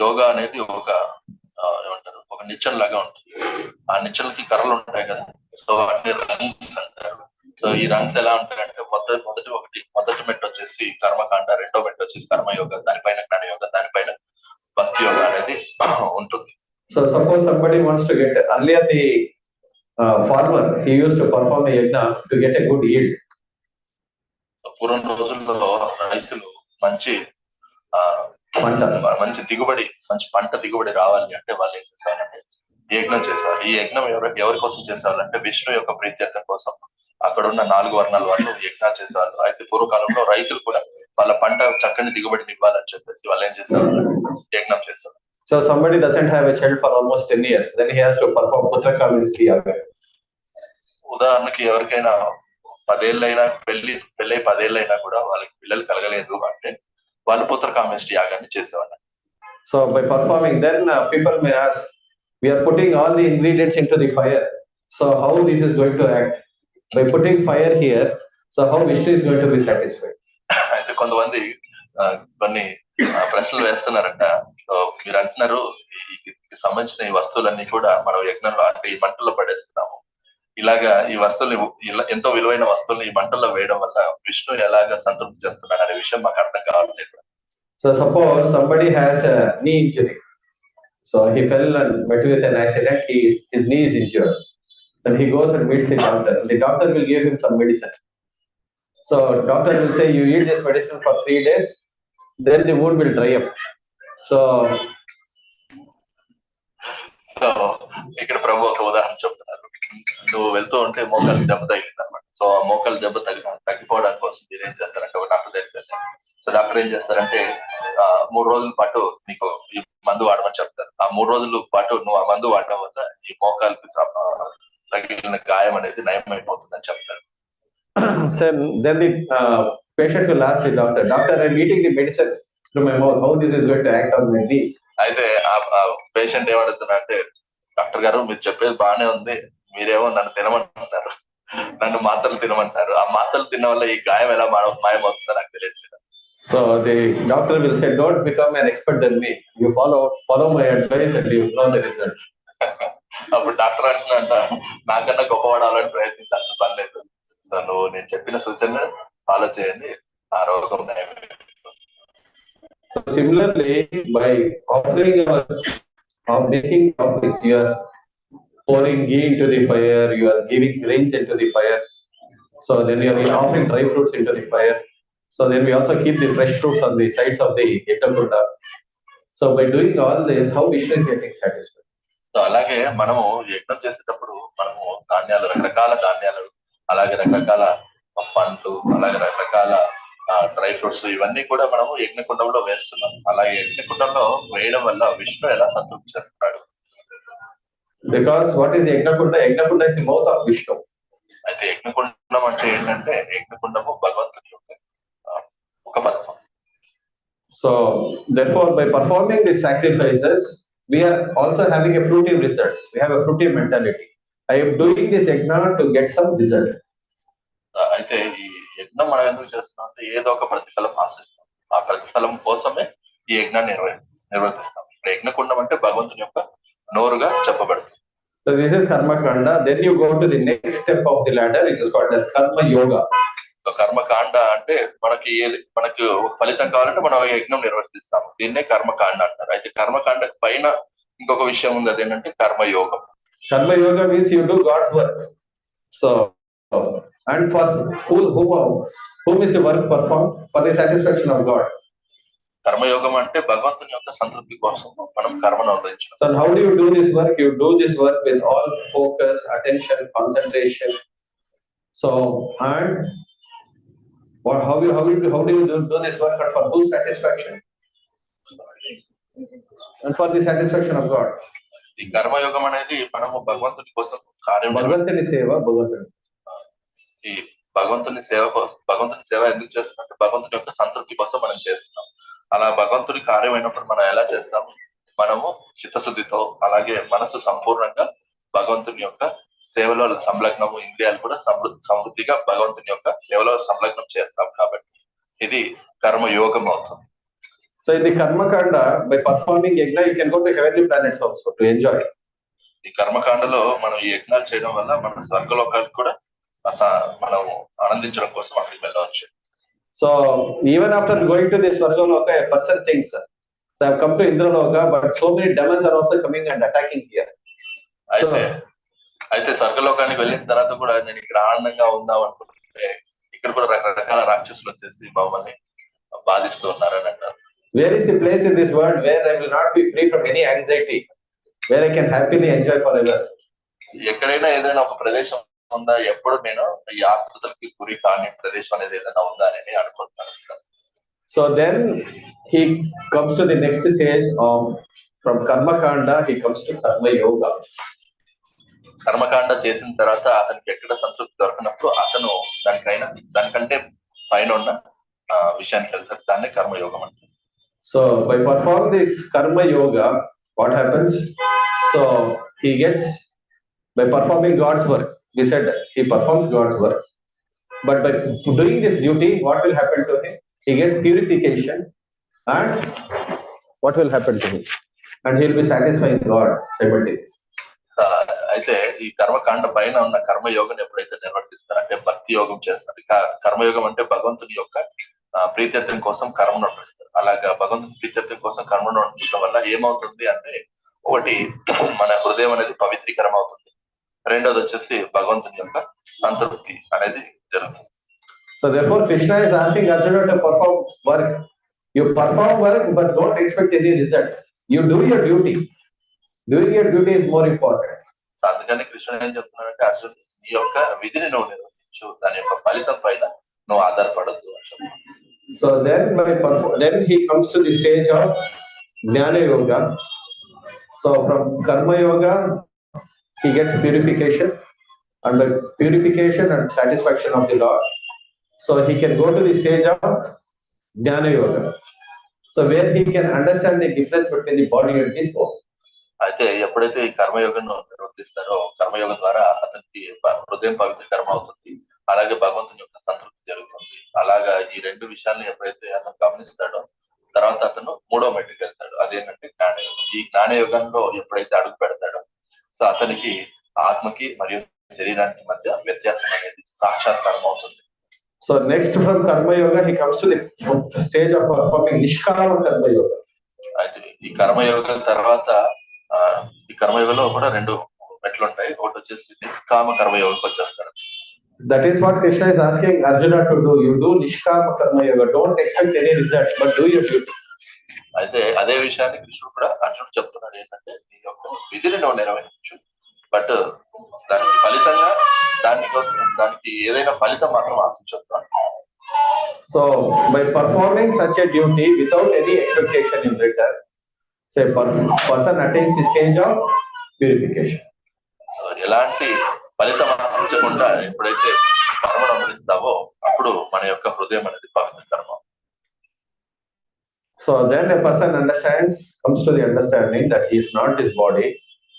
యోగా అనేది ఏమంటారు ఒక నిచ్చెన లాగా ఉంటుంది. ఆ నిచ్చెనకి కర్రలు ఉంటాయి కదా, సో వాటిని రంగ్స్ అంటారు. సో ఈ రంగ్స్ ఎలా ఉంటాయంటే మొదటి మెట్టు వచ్చేసి కర్మకాండ, రెండో మెట్టు వచ్చేసి కర్మయోగ, దానిపైన జ్ఞానయోగ, దానిపైన భక్తి యోగ అనేది ఉంటుంది. So suppose somebody wants to get, earlier the farmer, he used to perform a yajna to get a good yield. పూర్వం రోజుల్లో రైతులు మంచి దిగుబడి, మంచి పంట దిగుబడి రావాలి అంటే వాళ్ళు ఏం చేసేవారంటే యజ్ఞం చేసేవారు. ఈ యజ్ఞం ఎవరి కోసం చేసేవాళ్ళంటే విష్ణు యొక్క ప్రీత్యర్థం కోసం. అక్కడ ఉన్న 4 వర్ణాల వాళ్ళు యజ్ఞాలు చేసేవాళ్ళు. అయితే పూర్వకాలంలో రైతులు కూడా వాళ్ళ పంట చక్కని దిగుబడిని ఇవ్వాలని చెప్పేసి వాళ్ళు ఏం చేసేవాళ్ళు, యజ్ఞం చేసేవారు. So somebody doesn't have a child for almost 10 years, then he has to perform putrakaminski yaga. ఉదాహరణకి ఎవరికైనా 10 ఏళ్ళైనా పెళ్ళై 10 ఏళ్ళైనా కూడా వాళ్ళకి పిల్లలు కలగలేదు అంటే వాళ్ళు పుత్రకామేష్టి యాగాన్ని చేసేవాళ్ళు. So by performing, then people may ask, we are putting all the ingredients into the fire, so how this is going to act? By putting fire here, so how Vishnu is going to be satisfied? అయితే కొంతమంది కొన్ని ప్రశ్నలు వేస్తున్నారంట. So మీరు అంటున్నారు ఈ సంబంధించిన ఈ వస్తువులన్నీ కూడా మనం యజ్ఞంలో అంటే ఈ మంటల్లో పడేస్తున్నాము, ఇలాగా ఈ వస్తువులు ఎంతో విలువైన వస్తువులు ఈ మంటల్లో వేయడం వల్ల విష్ణు ఎలాగా సంతృప్తి చెందుతున్నాడు అనే విషయం మాకు అర్థం కావట్లేదు. So suppose somebody has a knee injury, so he fell and met with an accident, his knee is injured, then he goes and meets the doctor. The doctor will give him some medicine. So doctor will say, you eat this medicine for 3 days, then the wound will dry up. So ఇక్కడ ప్రభు ఒక ఉదాహరణ చెప్తున్నారు. నువ్వు వెళ్తూ ఉంటే మోకాలకి దెబ్బ తగిలింది అనమాట. సో ఆ మోకాలు దెబ్బ తగ్గిపోవడానికి కోసం మీరు ఏం చేస్తారంటే ఒక డాక్టర్ దగ్గరికి వెళ్ళారు. సో డాక్టర్ ఏం చేస్తారంటే 3 రోజుల పాటు నీకు ఈ మందు వాడమని చెప్తారు. ఆ 3 రోజుల పాటు నువ్వు ఆ మందు వాడడం వల్ల ఈ మోకాలకి తగిలిన గాయం అనేది నయమైపోతుందని చెప్తారు. Then the patient will ask the doctor, I'm eating the medicine through my mouth, how this is going to act on my knee? అయితే ఆ పేషెంట్ ఏమడుతున్నా అంటే, డాక్టర్ గారు మీరు చెప్పేది బాగానే ఉంది, మీరేమో నన్ను తినమంటున్నారు, నన్ను మాత్రలు తినమంటారు, ఆ మాత్రలు తిన్న వల్ల ఈ గాయం ఎలా మాయమవుతుందో నాకు తెలియట్లేదు. So the doctor will say, don't become an expert than me, you follow my advice and you know the result. అప్పుడు డాక్టర్ అంటున్నాంట, నాకన్నా గొప్పవాడాలని ప్రయత్నించాల్సిన పని లేదు, సో నువ్వు నేను చెప్పిన సూచన ఫాలో చేయండి, ఆ రోగం నయం. So similarly, by offering making offerings, you are pouring ghee into the fire, you are giving grains into the fire. So then you are offering dry fruits into the fire. So then we also keep the fresh fruits on the sides of the yajna. So by doing all this, how Vishnu is getting satisfied? So అలాగే మనము యజ్ఞం చేసేటప్పుడు మనము ధాన్యాలు, రకరకాల ధాన్యాలు, అలాగే రకరకాల పండ్లు, అలాగే రకరకాల డ్రై ఫ్రూట్స్, ఇవన్నీ కూడా మనము యజ్ఞకుండంలో వేస్తున్నాం. అలాగే యజ్ఞకుండంలో వేయడం వల్ల విష్ణు ఎలా సంతృప్తి చెందుతాడు? Because what is Yajna-kunda? Yajna-kunda is the mouth of Vishnu. అయితే యజ్ఞకుండం అంటే ఏంటంటే యజ్ఞకుండము భగవంతుడి యొక్క ముఖపద్మం. So therefore, by performing these sacrifices, we are also having a fruitive result. We have a fruitive mentality. I am doing this yajna to get some result. అయితే ఈ యజ్ఞం మనం ఎందుకు చేస్తున్నాం అంటే ఏదో ఒక ప్రతిఫలం ఆశిస్తాం. ఆ ప్రతిఫలం కోసమే ఈ యజ్ఞాన్ని నిర్వర్తిస్తాం. ఇప్పుడు యజ్ఞకుండం అంటే భగవంతుని యొక్క నోరుగా చెప్పబడుతుంది. So this is karma kanda. Then you go to the next step of the ladder, which is called as karma yoga. So కర్మకాండ అంటే మనకి ఒక ఫలితం కావాలంటే మనం యజ్ఞం నిర్వర్తిస్తాం. దీన్నే కర్మకాండ అంటారు. అయితే కర్మకాండ పైన ఇంకొక విషయం ఉంది, అదేంటంటే కర్మయోగం. Karma yoga means you do God's work. So and for whom is the work performed? For the satisfaction of God. కర్మయోగం అంటే భగవంతుని యొక్క సంతృప్తి కోసం మనం కర్మను నిర్వహించడం. So how do you do this work? You do this work with all focus, attention, concentration. So and how do you do this work, and for whose satisfaction? And for the satisfaction of God. ఈ కర్మయోగం అనేది మనము భగవంతుని కోసం కార్యం, భగవంతుని సేవ, ఈ భగవంతుని సేవ ఎందుకు చేస్తున్నాం? భగవంతుని యొక్క సంతృప్తి కోసం మనం చేస్తున్నాం. అలా భగవంతుడి కార్యం అయినప్పుడు మనం ఎలా చేస్తాము? మనము చిత్తశుద్ధితో, అలాగే మనసు సంపూర్ణంగా భగవంతుని యొక్క సేవలో సంలగ్నము, ఇంద్రియాలు కూడా సమృద్ధిగా భగవంతుని యొక్క సేవలో సంలగ్నం చేస్తాం. కాబట్టి ఇది కర్మయోగం అవుతుంది. So in the karmakanda, by performing yajna, you can go to heavenly planets also to enjoy. ఈ కర్మకాండలో మనం ఈ యజ్ఞాలు చేయడం వల్ల మన స్వర్గలోకాలకు కూడా మనం ఆనందించడం కోసం అక్కడికి వెళ్ళవచ్చు. So even after going to this Swargaloka, a person thinks, so I have come to Indraloka, but so many demons are also coming and attacking here. అయితే అయితే స్వర్గలోకానికి వెళ్ళిన తర్వాత కూడా నేను ఇక్కడ ఆనందంగా ఉందాం అనుకుంటే ఇక్కడ కూడా రకరకాల రాక్షసులు వచ్చేసి మమ్మల్ని బాధిస్తూ ఉన్నారని అంటారు. Where is the place in this world where I will not be free from any anxiety, where I can happily enjoy forever? ఎక్కడైనా ఏదైనా ఒక ప్రదేశం ఉందా, ఎప్పుడు నేను ఈ ఆత్మతలకి గురి కాని ప్రదేశం అనేది ఏదైనా ఉందా అని అనుకుంటున్నాను. So then he comes to the next stage of, from karma kanda he comes to karma yoga. కర్మకాండ చేసిన తర్వాత అతనికి ఎక్కడ సంతృప్తి దొరకనప్పుడు అతను దానికంటే పైన ఉన్న విషయానికి వెళ్తారు. దాన్ని కర్మయోగం అంటారు. So by performing this karma yoga, what happens? So he gets, by performing God's work, we said he performs God's work, but by doing this duty, what will happen to him? He gets purification, and what will happen to him? And he will be satisfying God simultaneously. అయితే ఈ కర్మకాండ పైన ఉన్న కర్మయోగం ఎప్పుడైతే నిర్వర్తిస్తారంటే భక్తి యోగం చేస్తారు. కర్మయోగం అంటే భగవంతుని యొక్క ప్రీత్యర్థం కోసం కర్మను నడిపిస్తారు. అలాగా భగవంతుని ప్రీత్యర్థం కోసం కర్మను నడిపించడం వల్ల ఏమవుతుంది అంటే, ఒకటి మన హృదయం అనేది పవిత్రీకరం అవుతుంది, రెండోది వచ్చేసి భగవంతుని యొక్క సంతృప్తి అనేది జరుగుతుంది. So therefore Krishna is asking Arjuna to perform work. You perform work but don't expect any result. You do your duty. Doing your duty is more important. అందుకని కృష్ణుడు ఏం చెప్తున్నాడంటే, అర్జున్ నీ యొక్క విధిని నువ్వు నిర్వహించు, దాని యొక్క ఫలితం పైన నువ్వు ఆధారపడద్దు అని చెప్తున్నాడు. So then he comes to the stage of Jnana Yoga. So from Karma Yoga he gets purification, and by purification and satisfaction of the Lord, so he can go to the stage of Jnana Yoga. So where he can understand the difference between the body and the soul. అయితే ఎప్పుడైతే ఈ కర్మయోగం నిర్వర్తిస్తారో, కర్మయోగం ద్వారా అతనికి హృదయం పవిత్రీకరం అవుతుంది, అలాగే భగవంతుని యొక్క సంతృప్తి జరుగుతుంది. అలాగా ఈ రెండు విషయాలను ఎప్పుడైతే అతను గమనిస్తాడో, తర్వాత అతను మూడో మెట్టుకు వెళ్తాడు. అదేంటంటే జ్ఞానయోగం. ఈ జ్ఞానయోగంలో ఎప్పుడైతే అడుగు పెడతాడో, సో అతనికి ఆత్మకి మరియు శరీరానికి మధ్య వ్యత్యాసం అనేది సాక్షాత్కారం అవుతుంది. So next from Karma Yoga he comes to the stage of performing Nishkama Karma Yoga. అయితే ఈ కర్మయోగం తర్వాత ఈ కర్మయోగంలో కూడా రెండు మెట్లు ఉంటాయి. ఒకటి వచ్చేసి నిష్కామ కర్మయోగంకి వచ్చేస్తారు. That is what Krishna is asking Arjuna to do. You do Nishkama Karma Yoga. Don't expect any result, but do your duty. అయితే అదే విషయాన్ని కృష్ణుడు కూడా అర్జునుడు చెప్తున్నాడు. ఏంటంటే నీ యొక్క విధిని నువ్వు నిర్వహించు, బట్ దానికి ఫలితంగా దానికి ఏదైనా ఫలితం మాత్రం ఆశించొద్దు. So by performing such a duty without any expectation in return, say person attains the stage of purification. So ఎలాంటి ఫలితం ఆశించకుండా ఎప్పుడైతే కర్మను అనుభవిస్తావో అప్పుడు మన యొక్క హృదయం అనేది పవిత్రీకరణ. So then a person comes to the understanding that he is not his body,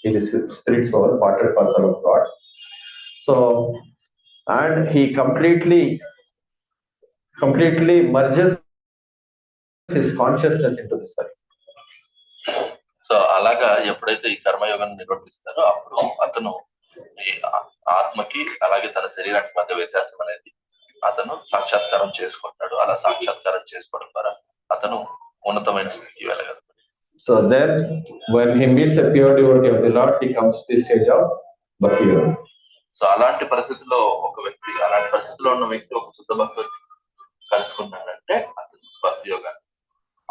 he is spirit soul, parted person of God. So and he completely merges his consciousness into the self. So అలాగా ఎప్పుడైతే ఈ కర్మయోగాన్ని నిర్వర్తిస్తారో అప్పుడు అతను ఈ ఆత్మకి అలాగే తన శరీరానికి మధ్య వ్యత్యాసం అనేది అతను సాక్షాత్కారం చేసుకుంటాడు. అలా సాక్షాత్కారం చేసుకోవడం ద్వారా అతను ఉన్నతమైన స్థితికి వెళ్ళగలడు. So then when he meets a pure devotee of the Lord, he comes to the stage of Bhakti Yoga. So అలాంటి పరిస్థితిలో ఉన్న వ్యక్తి ఒక శుద్ధ భక్తుడు కలుసుకున్నాడంటే అతను భక్తి యోగాన్ని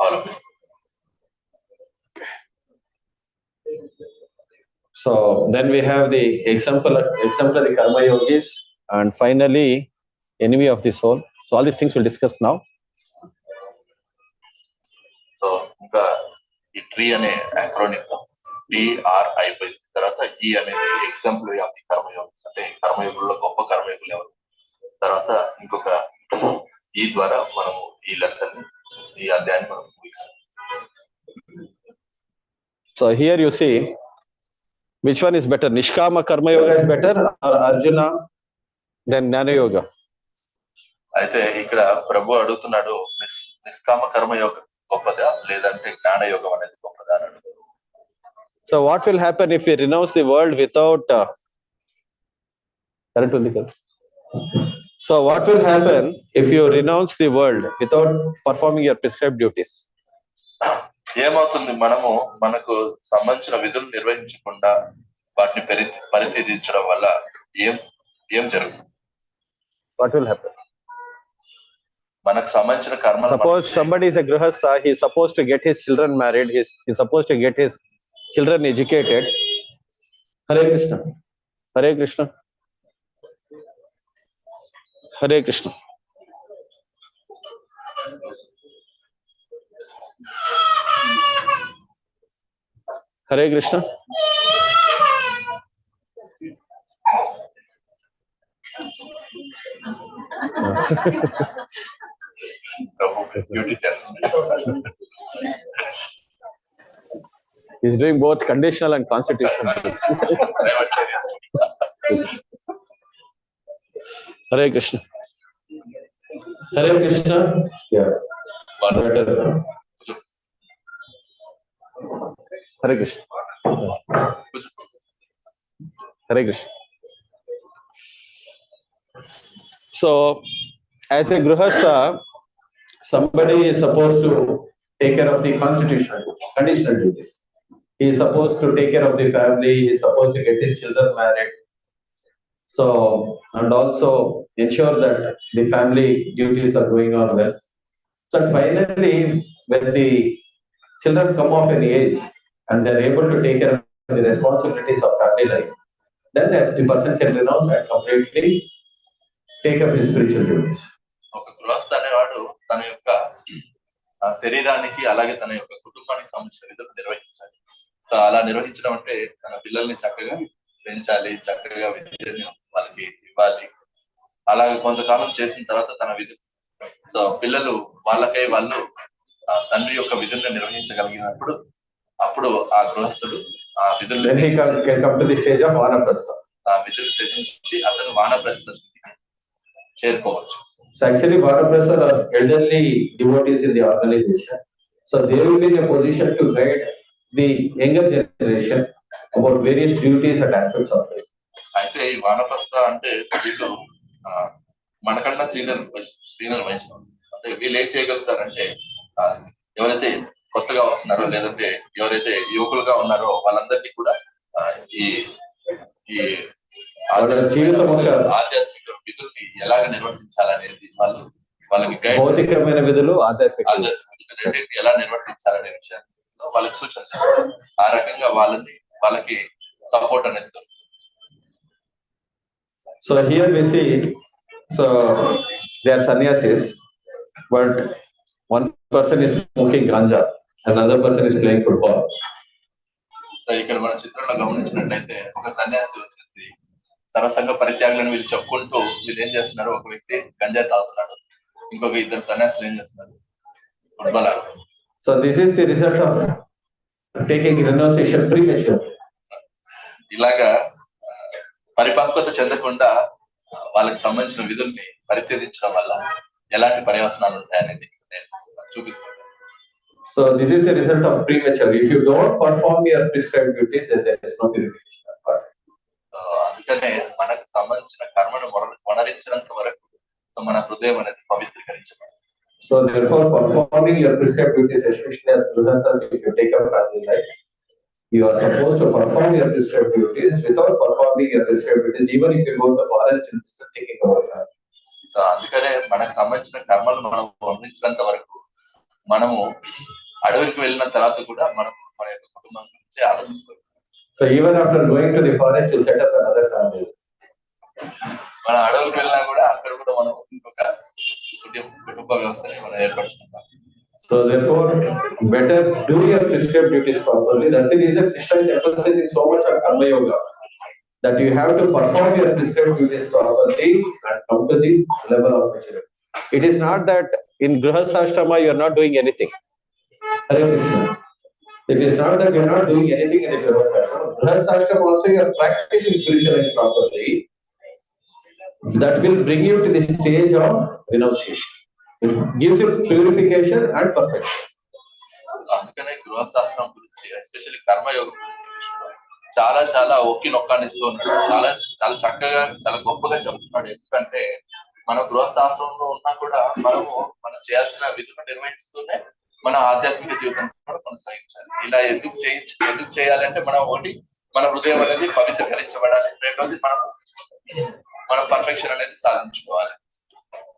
అవలంబిస్తాడు. So then we have the exemplary karma yogis, and finally enemy of the soul. So all these things we'll discuss now. So ఇంకా ఈ ట్రీ అనే యాక్రోనిమ్ TRI తర్వాత ఈ అనేది ఎగ్జాంపుల్ ఆఫ్ ది కర్మయోగస్, అంటే కర్మయోగుల్లో గొప్ప కర్మయోగులు ఎవరు. తర్వాత ఇంకొక ఈ ద్వారా మనము ఈ లెసన్ ఈ అధ్యాయాన్ని మనం ముగిస్తాం. So here you see which one is better, Nishkama Karma Yoga is better or Arjuna then Jnana Yoga? అయితే ఇక్కడ ప్రభు అడుగుతున్నాడు, నిష్కామ కర్మయోగం గొప్పదా లేదంటే జ్ఞాన యోగం అనేది గొప్పదా అని అడుగుతున్నాడు. So what will happen if we renounce the world without So what will happen if you renounce the world without performing your prescribed duties? ఏమవుతుంది, మనకు సంబంధించిన విధులు నిర్వహించకుండా వాటిని పరిత్యజించడం వల్ల ఏం జరుగుతుంది? What will happen? మనకు సంబంధించిన కర్మ. Suppose somebody is a grihastha, he is supposed to get his children married, he is supposed to get his children educated. Hare Krishna. Hare Krishna. Hare Krishna. Hare Krishna. Duty test. He is doing both conditional and constitutional. Hare Krishna. Hare Krishna. Yeah. Hare Krishna. Hare Krishna. So, as a grihastha, somebody is supposed to take care of the constitutional duties, conditional duties. He is supposed to take care of the family, he is supposed to get his children married. So, and also ensure that the family duties are going on well. So finally, when the children come of an age and they are able to take care of the responsibilities of family life, then the person can renounce and completely take up his spiritual duties. ఒక గృహస్థ అనేవాడు తన యొక్క శరీరానికి అలాగే తన యొక్క కుటుంబానికి సంబంధించిన విధులు నిర్వహించాలి. సో అలా నిర్వహించడం అంటే తన పిల్లల్ని చక్కగా పెంచాలి, చక్కగా విద్యను వాళ్ళకి ఇవ్వాలి. అలాగే కొంతకాలం చేసిన తర్వాత తన విధులు, సో పిల్లలు వాళ్ళకై వాళ్ళు తండ్రి యొక్క విధులను నిర్వహించగలిగినప్పుడు అప్పుడు ఆ గృహస్థుడు ఆ విధులు ఆ విధులు త్యజించి అతను వానప్రస్థ స్థితికి చేరుకోవచ్చు. So actually, Vanaprastha are elderly devotees in the organization. So they will be in a position to guide the younger generation about various duties and aspects of life. అయితే ఈ వానప్రస్థ అంటే వీళ్ళు మనకన్నా శ్రీనర్ వహించడం అంటే వీళ్ళు ఏం చేయగలుగుతారంటే ఎవరైతే కొత్తగా వస్తున్నారో లేదంటే ఎవరైతే యువకులుగా ఉన్నారో వాళ్ళందరినీ కూడా ఈ ఆధ్యాత్మిక విధుల్ని ఎలాగ నిర్వర్తించాలనేది వాళ్ళకి భౌతికమైన విధులు ఆధ్యాత్మిక రెండింటిని ఎలా నిర్వర్తించాలనే విషయంలో వాళ్ళకి సూచన ఆ రకంగా వాళ్ళకి సపోర్ట్ అనేది. So here we see, so they are sannyasis, but one person is smoking ganja, another person is playing football. ఇక్కడ మన చిత్రంలో గమనించినట్లయితే ఒక సన్యాసి వచ్చేసి సర్వసంగ పరిత్యాగులను వీళ్ళు చెప్పుకుంటూ వీళ్ళు ఏం చేస్తున్నారు, ఒక వ్యక్తి గంజాయి తాగుతున్నాడు, ఇంకొక ఇద్దరు సన్యాసులు ఏం చేస్తున్నారు, ఫుట్బాల్ ఆడుతున్నారు. So this is the result of taking renunciation prematurely. ఇలాగా పరిపక్వత చెందకుండా వాళ్ళకి సంబంధించిన విధుల్ని పరిత్యజించడం వల్ల ఎలాంటి పర్యవసనాలు ఉంటాయనేది చూపిస్తుంది. So this is the result of premature. If you don't perform your prescribed duties, then there is no purification. అందుకనే మనకు సంబంధించిన కర్మను వనరించినంత వరకు మన హృదయం అనేది పవిత్రీకరించబడాలి. So therefore, performing your prescribed duties, especially as grihasthas, if you take up family life, you are supposed to perform your prescribed duties. Without performing your prescribed duties, even if you go to the forest and start taking over family. So అందుకనే మనకు సంబంధించిన కర్మలు మనం వర్ణించినంత వరకు మనము అడవికి వెళ్ళిన తర్వాత కూడా మనం మన యొక్క కుటుంబం గురించి ఆలోచిస్తాం. So even after going to the forest, you set up another family. మన అడవికి వెళ్ళినా కూడా అక్కడ కూడా మనం ఇంకొక కుటుంబ వ్యవస్థని మనం ఏర్పరచుకుంటాం. So therefore, better do your prescribed duties properly. That's the reason Krishna is emphasizing so much on Karma Yoga, that you have to perform your prescribed duties properly and come to the level of maturity. It is not that in Grihasthashrama you are not doing anything. Hare Krishna. It is not that you are not doing anything in the Grihasthashrama. Grihasthashrama also you are practicing spirituality properly. That will bring you to the stage of renunciation. It gives you purification and perfection. అందుకనే గృహస్థాశ్రమం గురించి especially కర్మయోగం గురించి చాలా చాలా ఒక్కి నొక్కానిస్తూ ఉన్నాడు. చాలా చాలా చక్కగా చాలా గొప్పగా చెప్తున్నాడు. ఎందుకంటే మన గృహస్థాశ్రమంలో ఉన్నా కూడా మనం చేయాల్సిన విధులను నిర్వహిస్తూనే మన ఆధ్యాత్మిక జీవితం కూడా కొనసాగించాలి. ఇలా ఎందుకు చేయాలంటే మనం ఒకటి మన హృదయం అనేది పవిత్రీకరించబడాలి. రెండోది మన పర్ఫెక్షన్ అనేది సాధించుకోవాలి.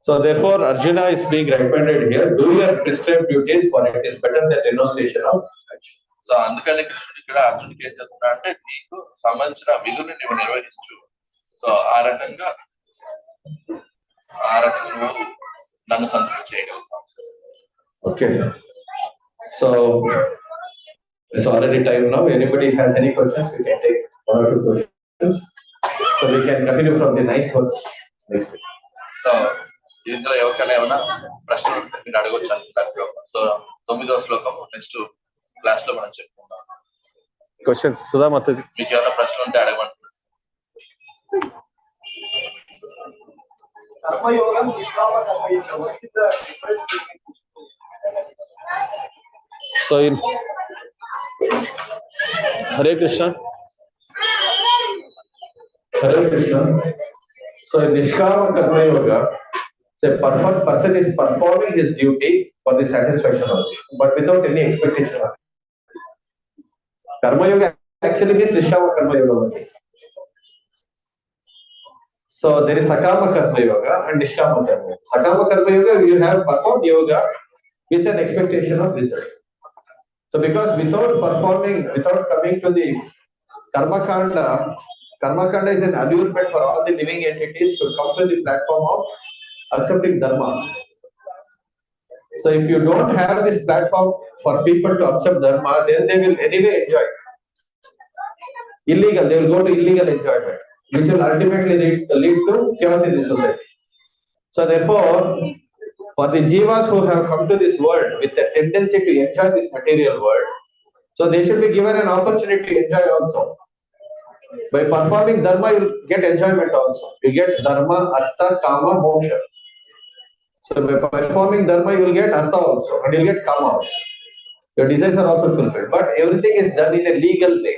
So therefore Arjuna is being recommended here, do your prescribed duties, for it is better than renunciation of action. So అందుకని కృష్ణుడు ఇక్కడ అర్జునుడికి ఏం చెప్తున్నా అంటే నీకు సంబంధించిన విధులు నువ్వు నిర్వహించు. సో ఆ రకంగా నువ్వు నన్ను సంతృప్తి చేయగలుగుతావు. Okay, so it's already time now. Anybody has any questions, we can take 1 or 2 questions, so we can continue from the 9th verse next week. So ఇందులో ఎవరికైనా ఏమైనా ప్రశ్నలు ఉంటే మీరు అడగొచ్చు అనుకుంటారు. సో 9వ శ్లోకం నెక్స్ట్ క్లాస్ లో మనం చెప్పుకుందాం. Questions, Sudha Mataji? మీకు ఏమైనా ప్రశ్నలు ఉంటే అడగమంటున్నారు. కర్మయోగం, నిష్కామ కర్మయోగం, what is the difference between? So in Hare Krishna. Hare Krishna. So in Nishkama Karma Yoga, so a perfect person is performing his duty for the satisfaction of Vishnu, but without any expectation of it. Karma Yoga actually means Nishkama Karma Yoga only. So there is Sakama Karma Yoga and Nishkama Karma Yoga. Sakama Karma Yoga, you have performed yoga with an expectation of result. So because without coming to the Karma Kanda is an allurement for all the living entities to come to the platform of accepting Dharma. So if you don't have this platform for people to accept Dharma, then they will anyway enjoy illegal. They will go to illegal enjoyment, which will ultimately lead to chaos in the society. So therefore, for the jivas who have come to this world with a tendency to enjoy this material world, so they should be given an opportunity to enjoy also. By performing dharma, you get enjoyment also. You get dharma, artha, kama, moksha. So by performing dharma, you will get artha also, and you will get kama also. Your desires are also fulfilled. But everything is done in a legal way.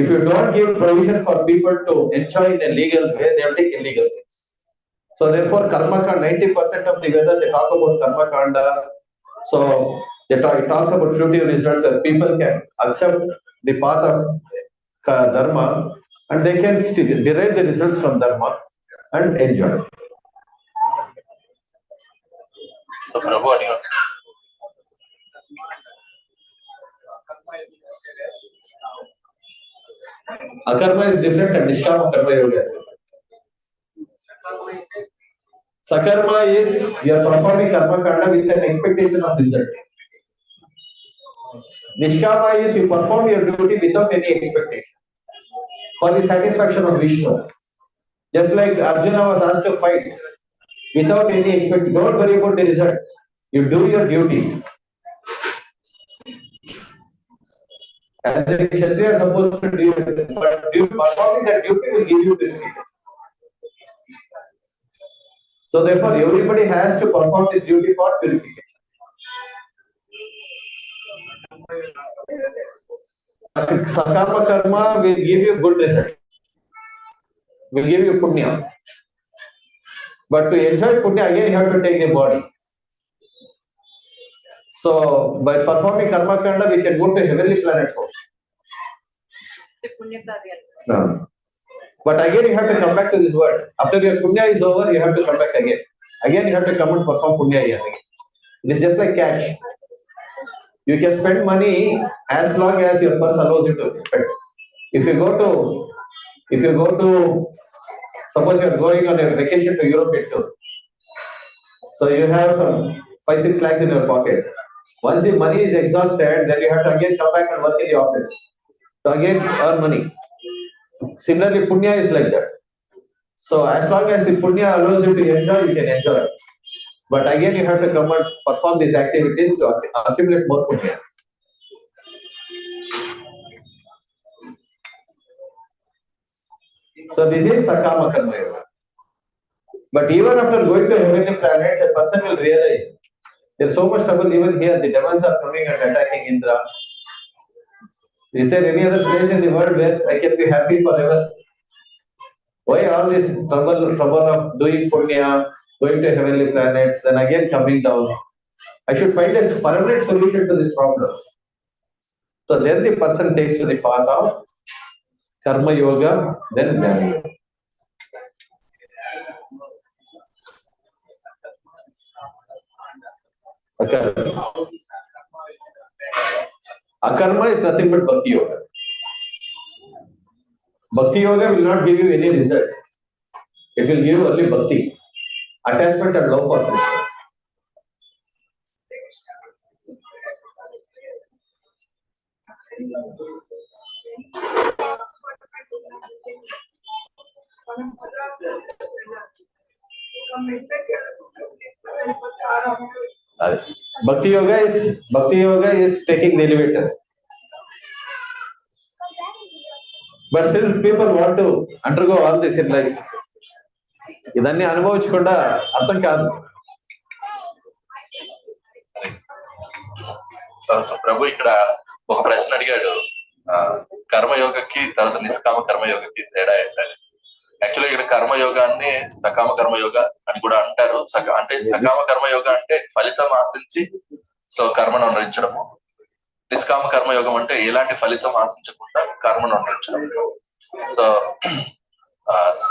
If you don't give provision for people to enjoy in a legal way, they will take illegal things. So therefore, karma kanda, 90% of the Vedas, they talk about karma kanda. So it talks about fruitive results where people can accept the path of dharma and they can derive the results from dharma and enjoy. So Prabhu, Akarma is different and Nishkama Karma Yoga is different. Sakarma is you are performing karma kanda with an expectation of result. Nishkama is you perform your duty without any expectation for the satisfaction of Vishnu. Just like Arjuna was asked to fight without any expectation. Don't worry about the result. You do your duty. As a Kshatriya are supposed to do it, but performing that duty will give you purification. So therefore, everybody has to perform this duty for purification. Sakama karma will give you good result. Will give you punya. But to enjoy punya, again you have to take the body. So by performing karma kanda, we can go to heavenly planets also. No. But again, you have to come back to this world. After your punya is over, you have to come back again. Again, you have to come and perform punya here again. It is just like cash. You can spend money as long as your purse allows you to spend. If you go to, suppose you are going on a vacation to Europe tour. So you have some 5-6 lakhs in your pocket. Once the money is exhausted, then you have to again come back and work in the office. So again earn money. Similarly, punya is like that. So as long as the punya allows you to enjoy, you can enjoy. But again, you have to come and perform these activities to accumulate more punya. So this is Sakama Karma Yoga. But even after going to heavenly planets, a person will realize there's so much trouble even here. The demons are coming and attacking Indra. Is there any other place in the world where I can be happy forever? Why all this trouble of doing punya, going to heavenly planets, then again coming down? I should find a permanent solution to this problem. So then the person takes to the path of karma yoga, then jnana yoga. Akarma is nothing but bhakti yoga. Bhakti yoga will not give you any result. It will give you only bhakti, attachment and love for Krishna. Bhakti yoga is taking the elevator. But still people want to undergo all this in life. ఇదన్నీ అనుభవించకుండా అర్థం కాదు. ప్రభు ఇక్కడ ఒక ప్రశ్న అడిగాడు, కర్మయోగకి తర్వాత నిష్కామ కర్మయోగకి తేడా ఏంటని. యాక్చువల్గా ఇక్కడ కర్మయోగాన్ని సకామ కర్మయోగ అని కూడా అంటారు. అంటే సకామ కర్మయోగ అంటే ఫలితం ఆశించి సో కర్మను అనుసరించడము. నిష్కామ కర్మయోగం అంటే ఎలాంటి ఫలితం ఆశించకుండా కర్మను అనుసరించడం. సో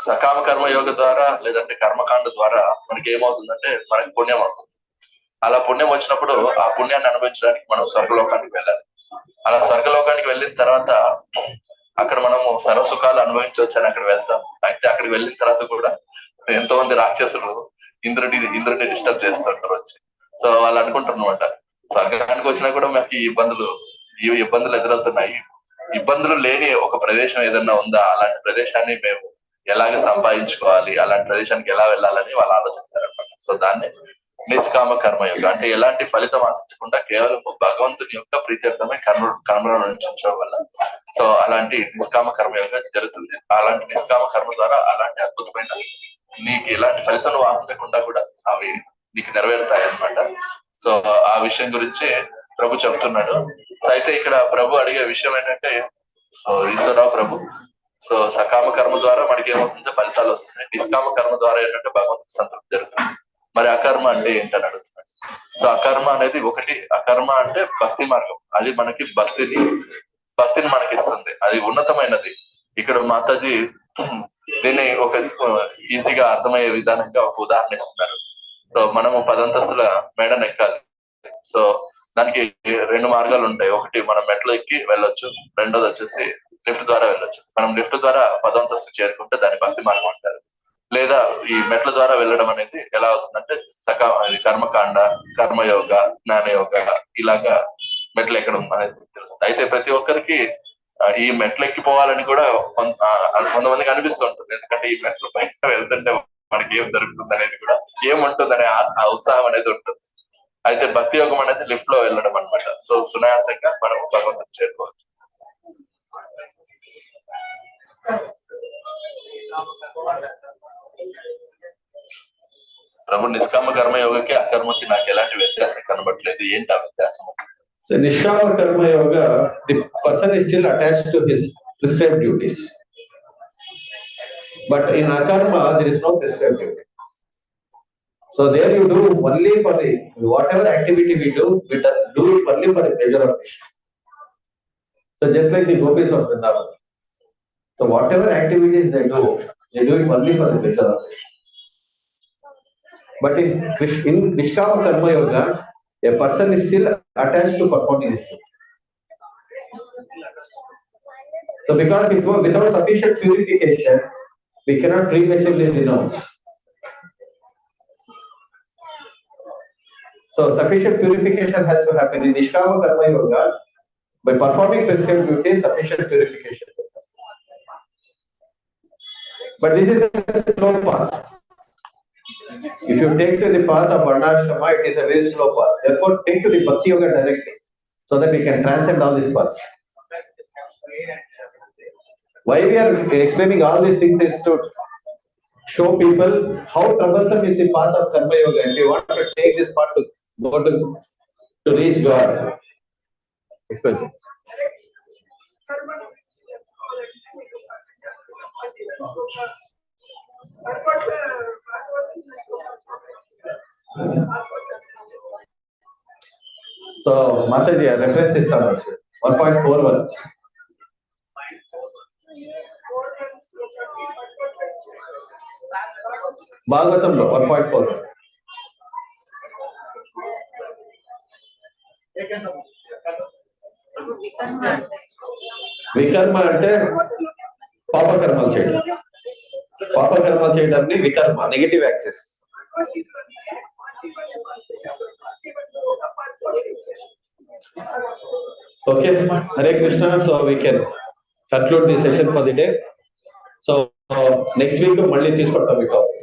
సకామ కర్మయోగ ద్వారా లేదంటే కర్మకాండ ద్వారా మనకి ఏమవుతుందంటే మనకి పుణ్యం వస్తుంది. అలా పుణ్యం వచ్చినప్పుడు ఆ పుణ్యాన్ని అనుభవించడానికి మనం స్వర్గలోకానికి వెళ్ళాలి. అలా స్వర్గలోకానికి వెళ్ళిన తర్వాత అక్కడ మనము సర్వసుఖాలు అనుభవించవచ్చు అని అక్కడ వెళ్తాం. అయితే అక్కడికి వెళ్ళిన తర్వాత కూడా ఎంతో మంది రాక్షసులు ఇంద్రుడిని డిస్టర్బ్ చేస్తుంటారు వచ్చి. సో వాళ్ళు అనుకుంటారు అనమాట, స్వర్గానికి వచ్చినా కూడా మాకు ఈ ఇబ్బందులు ఎదురవుతున్నాయి. ఇబ్బందులు లేని ఒక ప్రదేశం ఏదన్నా ఉందా, అలాంటి ప్రదేశాన్ని మేము ఎలాగ సంపాదించుకోవాలి, అలాంటి ప్రదేశానికి ఎలా వెళ్ళాలని వాళ్ళు ఆలోచిస్తారనమాట. సో దాన్ని నిష్కామ కర్మయోగ అంటే ఎలాంటి ఫలితం ఆశించకుండా కేవలం భగవంతుని యొక్క ప్రీత్యర్థమే కర్మలను అనుసరించడం వల్ల సో అలాంటి నిష్కామ కర్మయోగ జరుగుతుంది. అలాంటి నిష్కామ కర్మ ద్వారా అలాంటి అద్భుతమైన నీకు ఎలాంటి ఫలితం నువ్వు ఆశించకుండా కూడా అవి నీకు నెరవేరుతాయి అన్నమాట. సో ఆ విషయం గురించి ప్రభు చెప్తున్నాడు. అయితే ఇక్కడ ప్రభు అడిగే విషయం ఏంటంటే, సో ఈశ్వరరావు ప్రభు, సో సకామ కర్మ ద్వారా మనకి ఏమవుతుందో ఫలితాలు వస్తున్నాయి, నిష్కామ కర్మ ద్వారా ఏంటంటే భగవంతుని సంతృప్తి జరుగుతుంది. మరి అకర్మ అంటే ఏంటని అడుగుతున్నాడు. సో అకర్మ అనేది ఒకటి, అకర్మ అంటే భక్తి మార్గం. అది మనకి భక్తిని మనకి ఇస్తుంది, అది ఉన్నతమైనది. ఇక్కడ మాతాజీ దీన్ని ఒక ఈజీగా అర్థమయ్యే విధానంగా ఒక ఉదాహరణ ఇస్తున్నారు. సో మనము 10 అంతస్తుల మేడను ఎక్కాలి. సో దానికి 2 మార్గాలు ఉంటాయి. ఒకటి మనం మెట్లు ఎక్కి వెళ్ళొచ్చు, రెండోది వచ్చేసి లిఫ్ట్ ద్వారా వెళ్ళొచ్చు. మనం లిఫ్ట్ ద్వారా 10వ అంతస్తు చేరుకుంటే దాన్ని భక్తి మార్గం అంటారు. లేదా ఈ మెట్ల ద్వారా వెళ్ళడం అనేది ఎలా అవుతుందంటే కర్మకాండ, కర్మయోగ, జ్ఞానయోగ, ఇలాగా మెట్లు ఎక్కడం అనేది తెలుస్తుంది. అయితే ప్రతి ఒక్కరికి ఈ మెట్లు ఎక్కిపోవాలని కూడా కొంతమందికి అనిపిస్తూ ఉంటుంది. ఎందుకంటే ఈ మెట్లు పైన వెళ్తుంటే మనకి ఏం దొరుకుతుంది అనేది కూడా ఏముంటుందనే ఆ ఉత్సాహం అనేది ఉంటుంది. అయితే భక్తి యోగం అనేది లిఫ్ట్ లో వెళ్ళడం అనమాట. సో సునాయాసంగా మనం భగవంతుని చేరుకోవచ్చు. ప్రభు నిష్కామ కర్మయోగకి అకర్మకి నాకు ఎలాంటి వ్యత్యాసం కనబడలేదు, ఏంటి ఆ వ్యత్యాసం? So Nishkama Karma Yoga, the person is still attached to his prescribed duties. But in Akarma, there is no prescribed duty. So there you do only for the, whatever activity we do it only for the pleasure of Krishna. So just like the gopis of Vrindavan. So whatever activities they do it only for the pleasure of Krishna. But in Nishkama Karma Yoga, a person is still attached to performing this duty. So because without sufficient purification, we cannot prematurely renounce. So sufficient purification has to happen in Nishkama Karma Yoga. By performing prescribed duties, sufficient purification. But this is a slow path. If you take to the path of Varnashrama, it is a very slow path. Therefore, take to the Bhakti Yoga directly, so that we can transcend all these paths. Why we are explaining all these things is to show people how troublesome is the path of Karma Yoga. If you want to take this path to go to reach God, explain. So Mataji, reference is somewhere. 1.41 భాగవతంలో 1.4 వికర్మ అంటే పాపకర్మలు చేయడం. పాపకర్మలు చేయడాన్ని వికర్మ, negative access. Okay, Hare Krishna. So we can conclude the session for the day. So next week, మళ్ళీ తీసుకుంటాం ఈ టాపిక్.